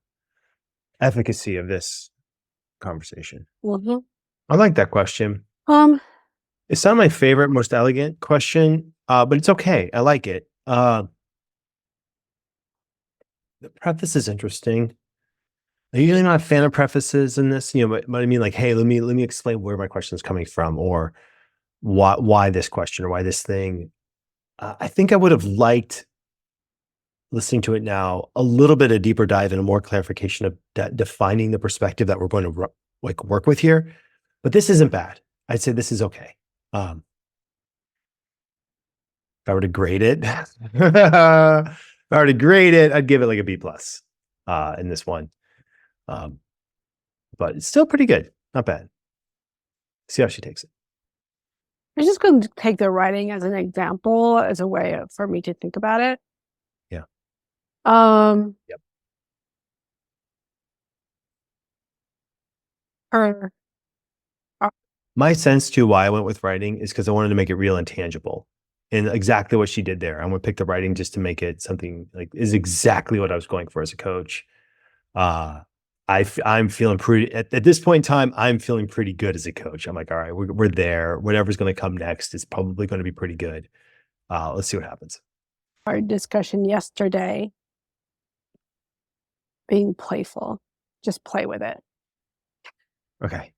efficacy of this conversation? I like that question. It's not my favorite, most elegant question, but it's okay. I like it. The preface is interesting. I'm usually not a fan of prefaces in this, but I mean, like, hey, let me explain where my question is coming from, or why this question, or why this thing. I think I would have liked, listening to it now, a little bit of deeper dive and a more clarification of defining the perspective that we're going to work with here. But this isn't bad. I'd say this is okay. If I were to grade it, I'd give it like a B+ in this one. But it's still pretty good. Not bad. See how she takes it. I'm just going to take the writing as an example, as a way for me to think about it. Yeah. Yep. My sense to why I went with writing is because I wanted to make it real and tangible. And exactly what she did there. I'm going to pick the writing just to make it something is exactly what I was going for as a coach. I'm feeling pretty at this point in time. I'm feeling pretty good as a coach. I'm like, all right, we're there. Whatever's going to come next is probably going to be pretty good. Let's see what happens. Our discussion yesterday, being playful, just play with it. Okay,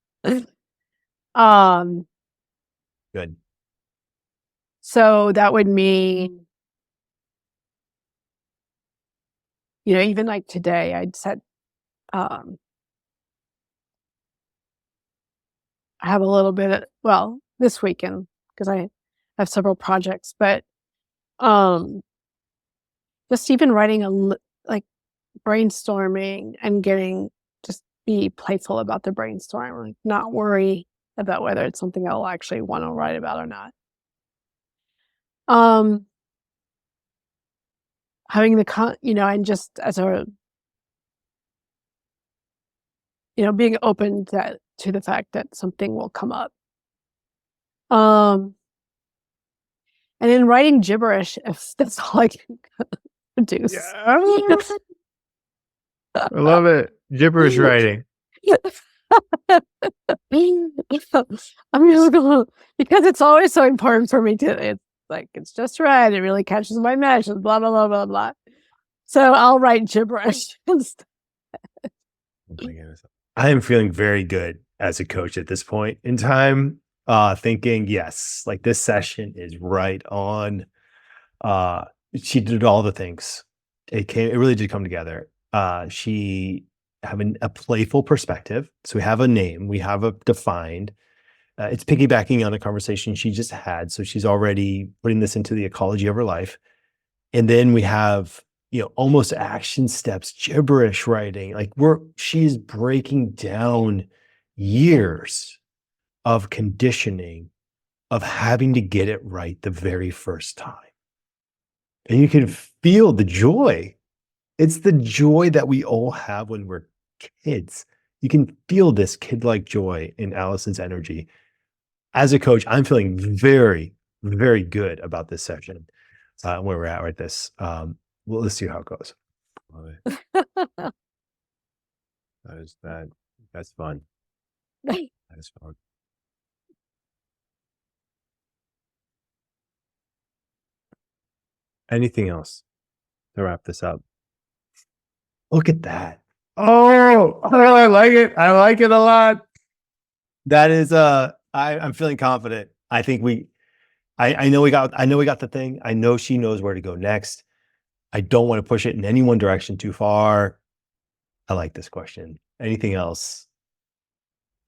Um, good. so that would mean, even like today, I'd set, I have a little bit of, this weekend, because I have several projects, but just even writing like brainstorming and just be playful about the brainstorm, like not worry about whether it's something I'll actually want to write about or not. Having and just as a, being open to the fact that something will come up. And then writing gibberish, if that's all I can produce. I love it. Gibberish writing. I'm just going because it's always so important for me it's just right. It really catches my imagination, blah, blah, blah, blah, blah. So I'll write gibberish instead. Oh my goodness. I am feeling very good as a coach at this point in time. Thinking, yes, like this session is right on. She did all the things. It really did come together. She having a playful perspective. So we have a name, we have a defined. It's piggybacking on a conversation she just had. So she's already putting this into the ecology of her life. And then we have, almost action steps, gibberish writing. Like she's breaking down years of conditioning of having to get it right the very first time. And you can feel the joy. It's the joy that we all have when we're kids. You can feel this kid-like joy in Allyson's energy. As a coach, I'm feeling very, very good about this session, where we're at with this. Well, let's see how it goes. That's fun. That is fun. Anything else to wrap this up? Look at that. Oh, I like it. I like it a lot. That is I'm feeling confident. I think I know we got the thing. I know she knows where to go next. I don't want to push it in any one direction too far. I like this question. Anything else?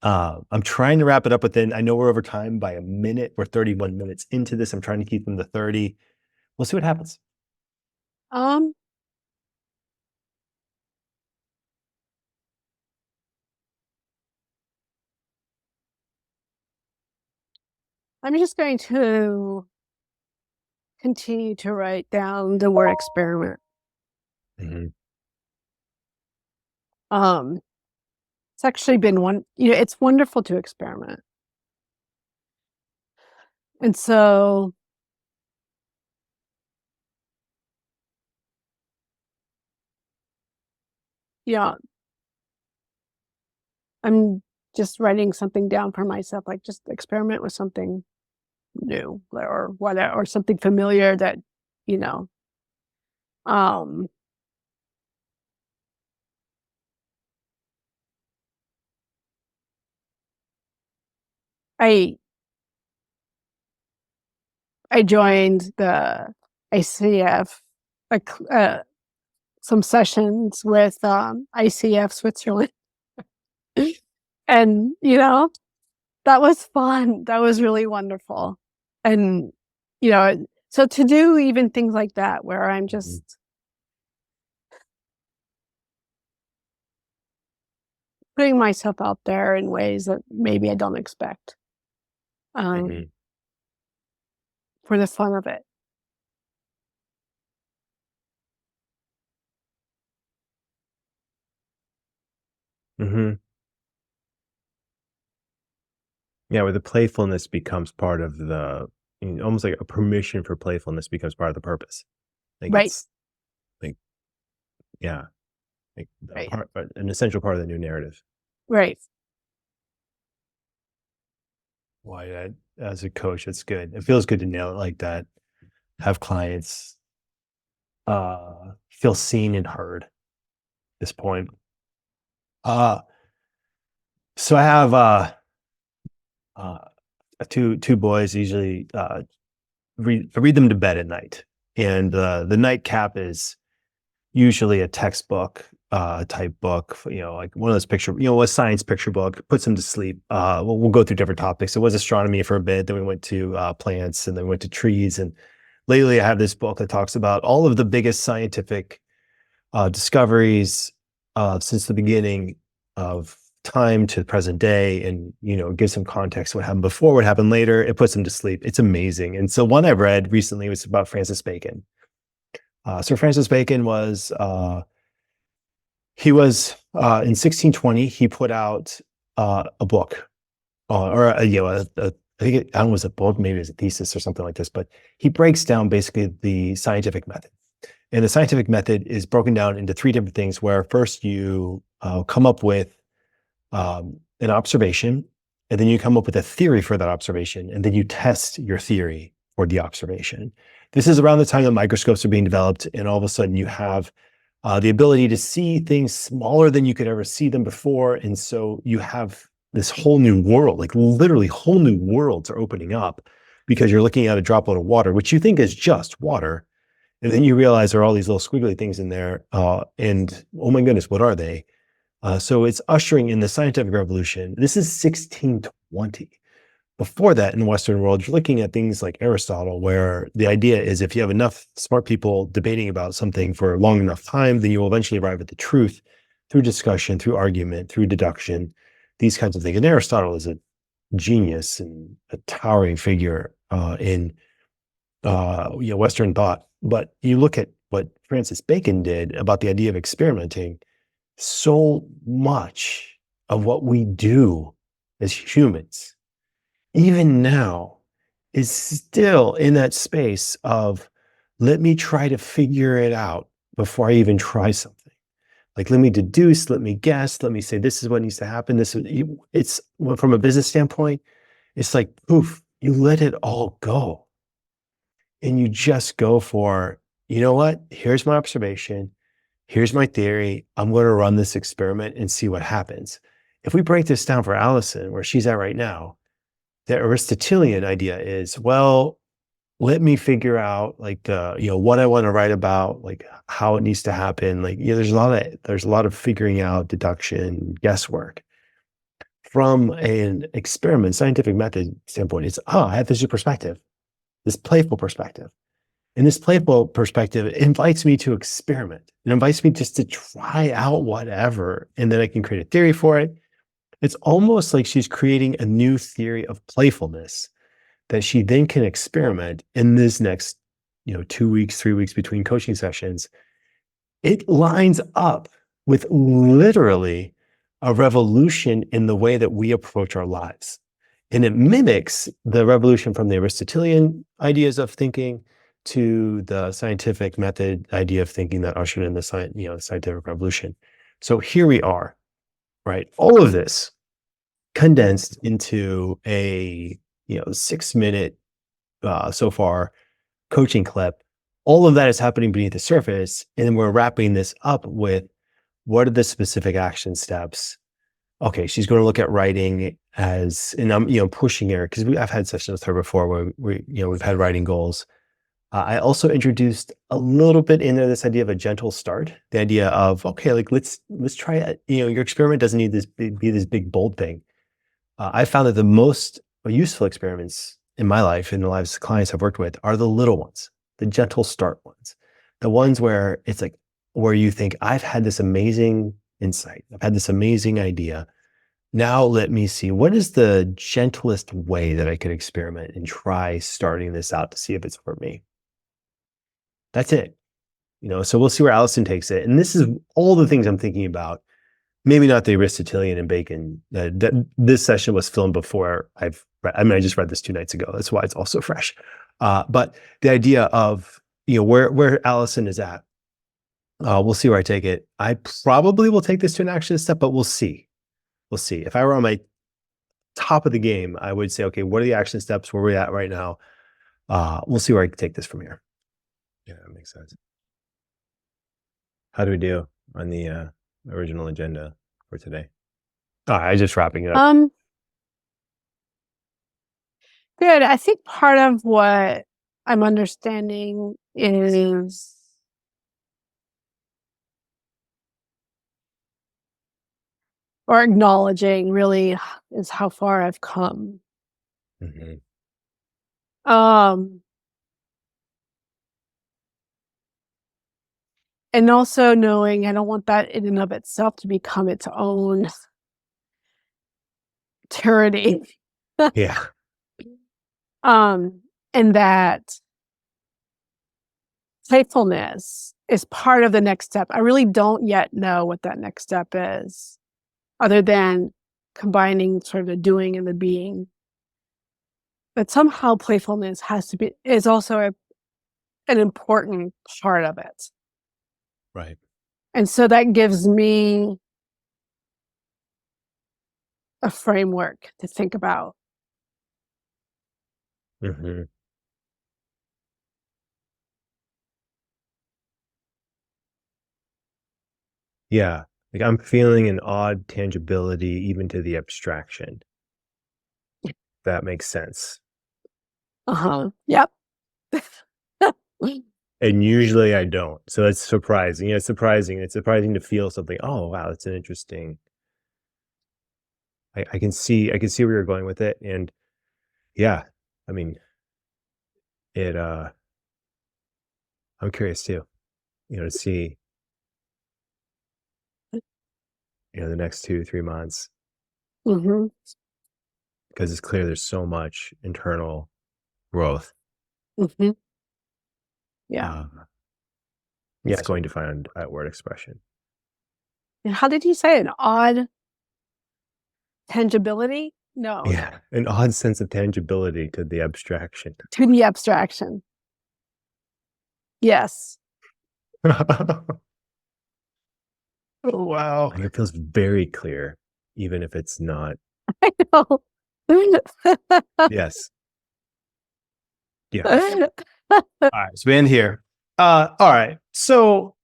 I'm trying to wrap it up within, I know we're over time by a minute. We're 31 minutes into this. I'm trying to keep them to 30. We'll see what happens. I'm just going to continue to write down the word experiment. Mm-hmm. It's actually been it's wonderful to experiment. And so yeah, I'm just writing something down for myself, like just experiment with something new or whatever, or something familiar that, I joined the ICF, like some sessions with ICF Switzerland, and that was fun. That was really wonderful, and so to do even things like that where I'm just putting myself out there in ways that maybe I don't expect. For the fun of it. Mm-hmm. Yeah, where the playfulness becomes part of almost like a permission for playfulness becomes part of the purpose. Like Right. It's like, yeah, like Right. an essential part of the new narrative. Right. Why, as a coach, it's good. It feels good to nail it like that. Have clients feel seen and heard at this point. So I have two boys. Usually, I read them to bed at night, and the nightcap is usually a textbook type book. Like one of those a science picture book. Puts them to sleep. We'll go through different topics. It was astronomy for a bit. Then we went to plants, and then went to trees. And lately, I have this book that talks about all of the biggest scientific discoveries since the beginning of time to the present day, and give some context what happened before, what happened later. It puts them to sleep. It's amazing. And so one I read recently was about Francis Bacon. Sir Francis Bacon was in 1620 he put out a book, I think I don't know, it was a book, maybe it was a thesis or something like this, but he breaks down basically the scientific method. And the scientific method is broken down into three different things, where first you come up with an observation, and then you come up with a theory for that observation, and then you test your theory for the observation. This is around the time that microscopes are being developed, and all of a sudden you have the ability to see things smaller than you could ever see them before. And so you have this whole new world, like literally whole new worlds are opening up because you're looking at a droplet of water, which you think is just water. And then you realize there are all these little squiggly things in there. And oh my goodness, what are they? So it's ushering in the scientific revolution. This is 1620. Before that, in the Western world, you're looking at things like Aristotle, where the idea is if you have enough smart people debating about something for a long enough time, then you will eventually arrive at the truth through discussion, through argument, through deduction, these kinds of things. And Aristotle is a genius and a towering figure in Western thought. But you look at what Francis Bacon did about the idea of experimenting. So much of what we do as humans, even now, is still in that space of, let me try to figure it out before I even try something. Like, let me deduce, let me guess, let me say, this is what needs to happen. It's from a business standpoint, it's like, poof, you let it all go. And you just go for, you know what? Here's my observation. Here's my theory. I'm going to run this experiment and see what happens. If we break this down for Allyson, where she's at right now, the Aristotelian idea is, well, let me figure out like what I want to write about, like how it needs to happen. Like, there's a lot of figuring out, deduction, guesswork. From an experiment, scientific method standpoint, it's, I have this new perspective, this playful perspective. And this playful perspective invites me to experiment. It invites me just to try out whatever, and then I can create a theory for it. It's almost like she's creating a new theory of playfulness that she then can experiment in this next, 2 weeks, 3 weeks between coaching sessions. It lines up with literally a revolution in the way that we approach our lives. And it mimics the revolution from the Aristotelian ideas of thinking to the scientific method idea of thinking that ushered in the scientific revolution. So here we are, right? All of this condensed into a 6-minute so far coaching clip. All of that is happening beneath the surface, and then we're wrapping this up with what are the specific action steps. Okay, she's going to look at writing and I'm pushing her because I've had sessions with her before where we've had writing goals. I also introduced a little bit in there this idea of a gentle start, the idea of, okay, like let's try it. Your experiment doesn't need be this big bold thing. I found that the most useful experiments in my life, in the lives of clients I've worked with, are the little ones, the gentle start ones, the ones where it's like, where you think, I've had this amazing insight, I've had this amazing idea. Now let me see, what is the gentlest way that I could experiment and try starting this out to see if it's for me. That's it. So we'll see where Allyson takes it. And this is all the things I'm thinking about. Maybe not the Aristotelian and Bacon. This session was filmed before I just read this 2 nights ago. That's why it's also fresh. But the idea of, where Allyson is at, We'll see where I take it. I probably will take this to an action step, but we'll see. We'll see. If I were on my top of the game, I would say, okay, what are the action steps? Where are we at right now? We'll see where I can take this from here. Yeah, that makes sense. How do we do on the original agenda for today? I just wrapping it up. Good. I think part of what I'm understanding is or acknowledging really is how far I've come. Mhm. And also knowing I don't want that in and of itself to become its own tyranny. Yeah. And that playfulness is part of the next step. I really don't yet know what that next step is, other than combining sort of the doing and the being. But somehow playfulness is also an important part of it. Right. And so that gives me a framework to think about. Mhm. Yeah. Like I'm feeling an odd tangibility even to the abstraction. That makes sense. Yep. And usually I don't. So it's surprising. Yeah, it's surprising. It's surprising to feel something. Oh, wow, that's an interesting. I can see where you're going with it. And yeah, I mean, it I'm curious too, to see, the next 2, 3 months, hmm because it's clear there's so much internal growth. hmm Yeah. It's going to find outward expression. And how did you say it? An odd tangibility? No, Yeah. An odd sense of tangibility to the abstraction. to the abstraction. Yes. Oh, wow. It feels very clear, even if it's not. I know. Yes. Yeah. All right, so we end here. All right. So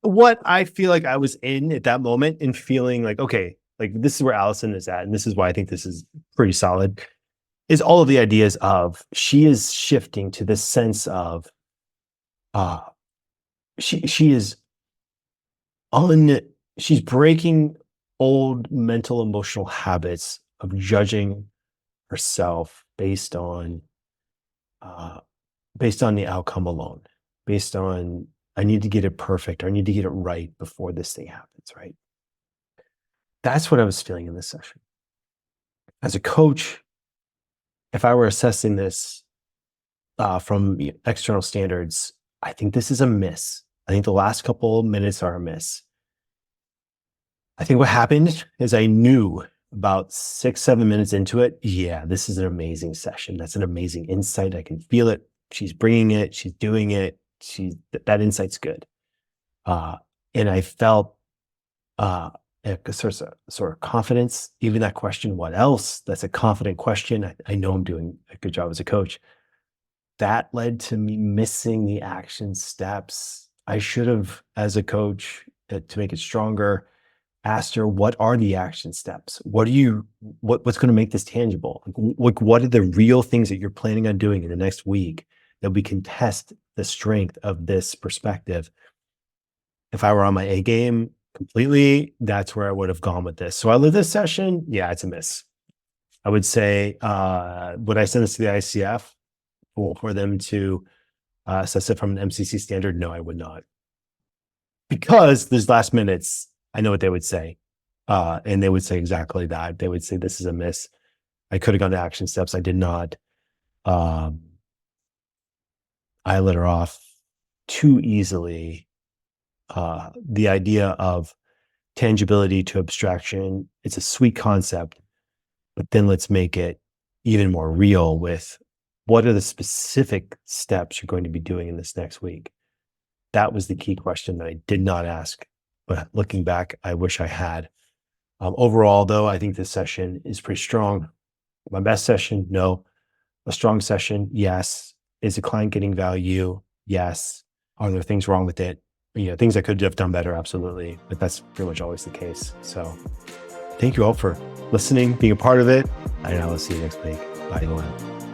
what I feel like I was in at that moment and feeling like, okay, like this is where Allyson is at, and this is why I think this is pretty solid, is all of the ideas of she is shifting to this sense of she is she's breaking old mental emotional habits of judging herself based on the outcome alone, based on I need to get it perfect or I need to get it right before this thing happens, right? That's what I was feeling in this session. As a coach, if I were assessing this from external standards, I think this is a miss. I think the last couple minutes are a miss. I think what happened is I knew about 6, 7 minutes into it, yeah, this is an amazing session. That's an amazing insight. I can feel it. She's bringing it. She's doing it. That insight's good. And I felt a sort of confidence. Even that question, what else? That's a confident question. I know I'm doing a good job as a coach. That led to me missing the action steps. I should have, as a coach, to make it stronger, asked her, what are the action steps? What's going to make this tangible? Like, what are the real things that you're planning on doing in the next week that we can test the strength of this perspective? If I were on my A game completely, that's where I would have gone with this. So I love this session. Yeah, it's a miss. I would say, would I send this to the ICF for them to assess it from an MCC standard? No, I would not. Because these last minutes, I know what they would say. And they would say exactly that. They would say, this is a miss. I could have gone to action steps. I did not. I let her off too easily. The idea of tangibility to abstraction, it's a sweet concept, but then let's make it even more real with what are the specific steps you're going to be doing in this next week. that was the key question that I did not ask. But looking back, I wish I had. Overall, though, I think this session is pretty strong. My best session? No. A strong session? Yes. Is the client getting value? Yes. Are there things wrong with it? Things I could have done better, absolutely. But that's pretty much always the case. So thank you all for listening, being a part of it. And I'll see you next week. Bye, everyone.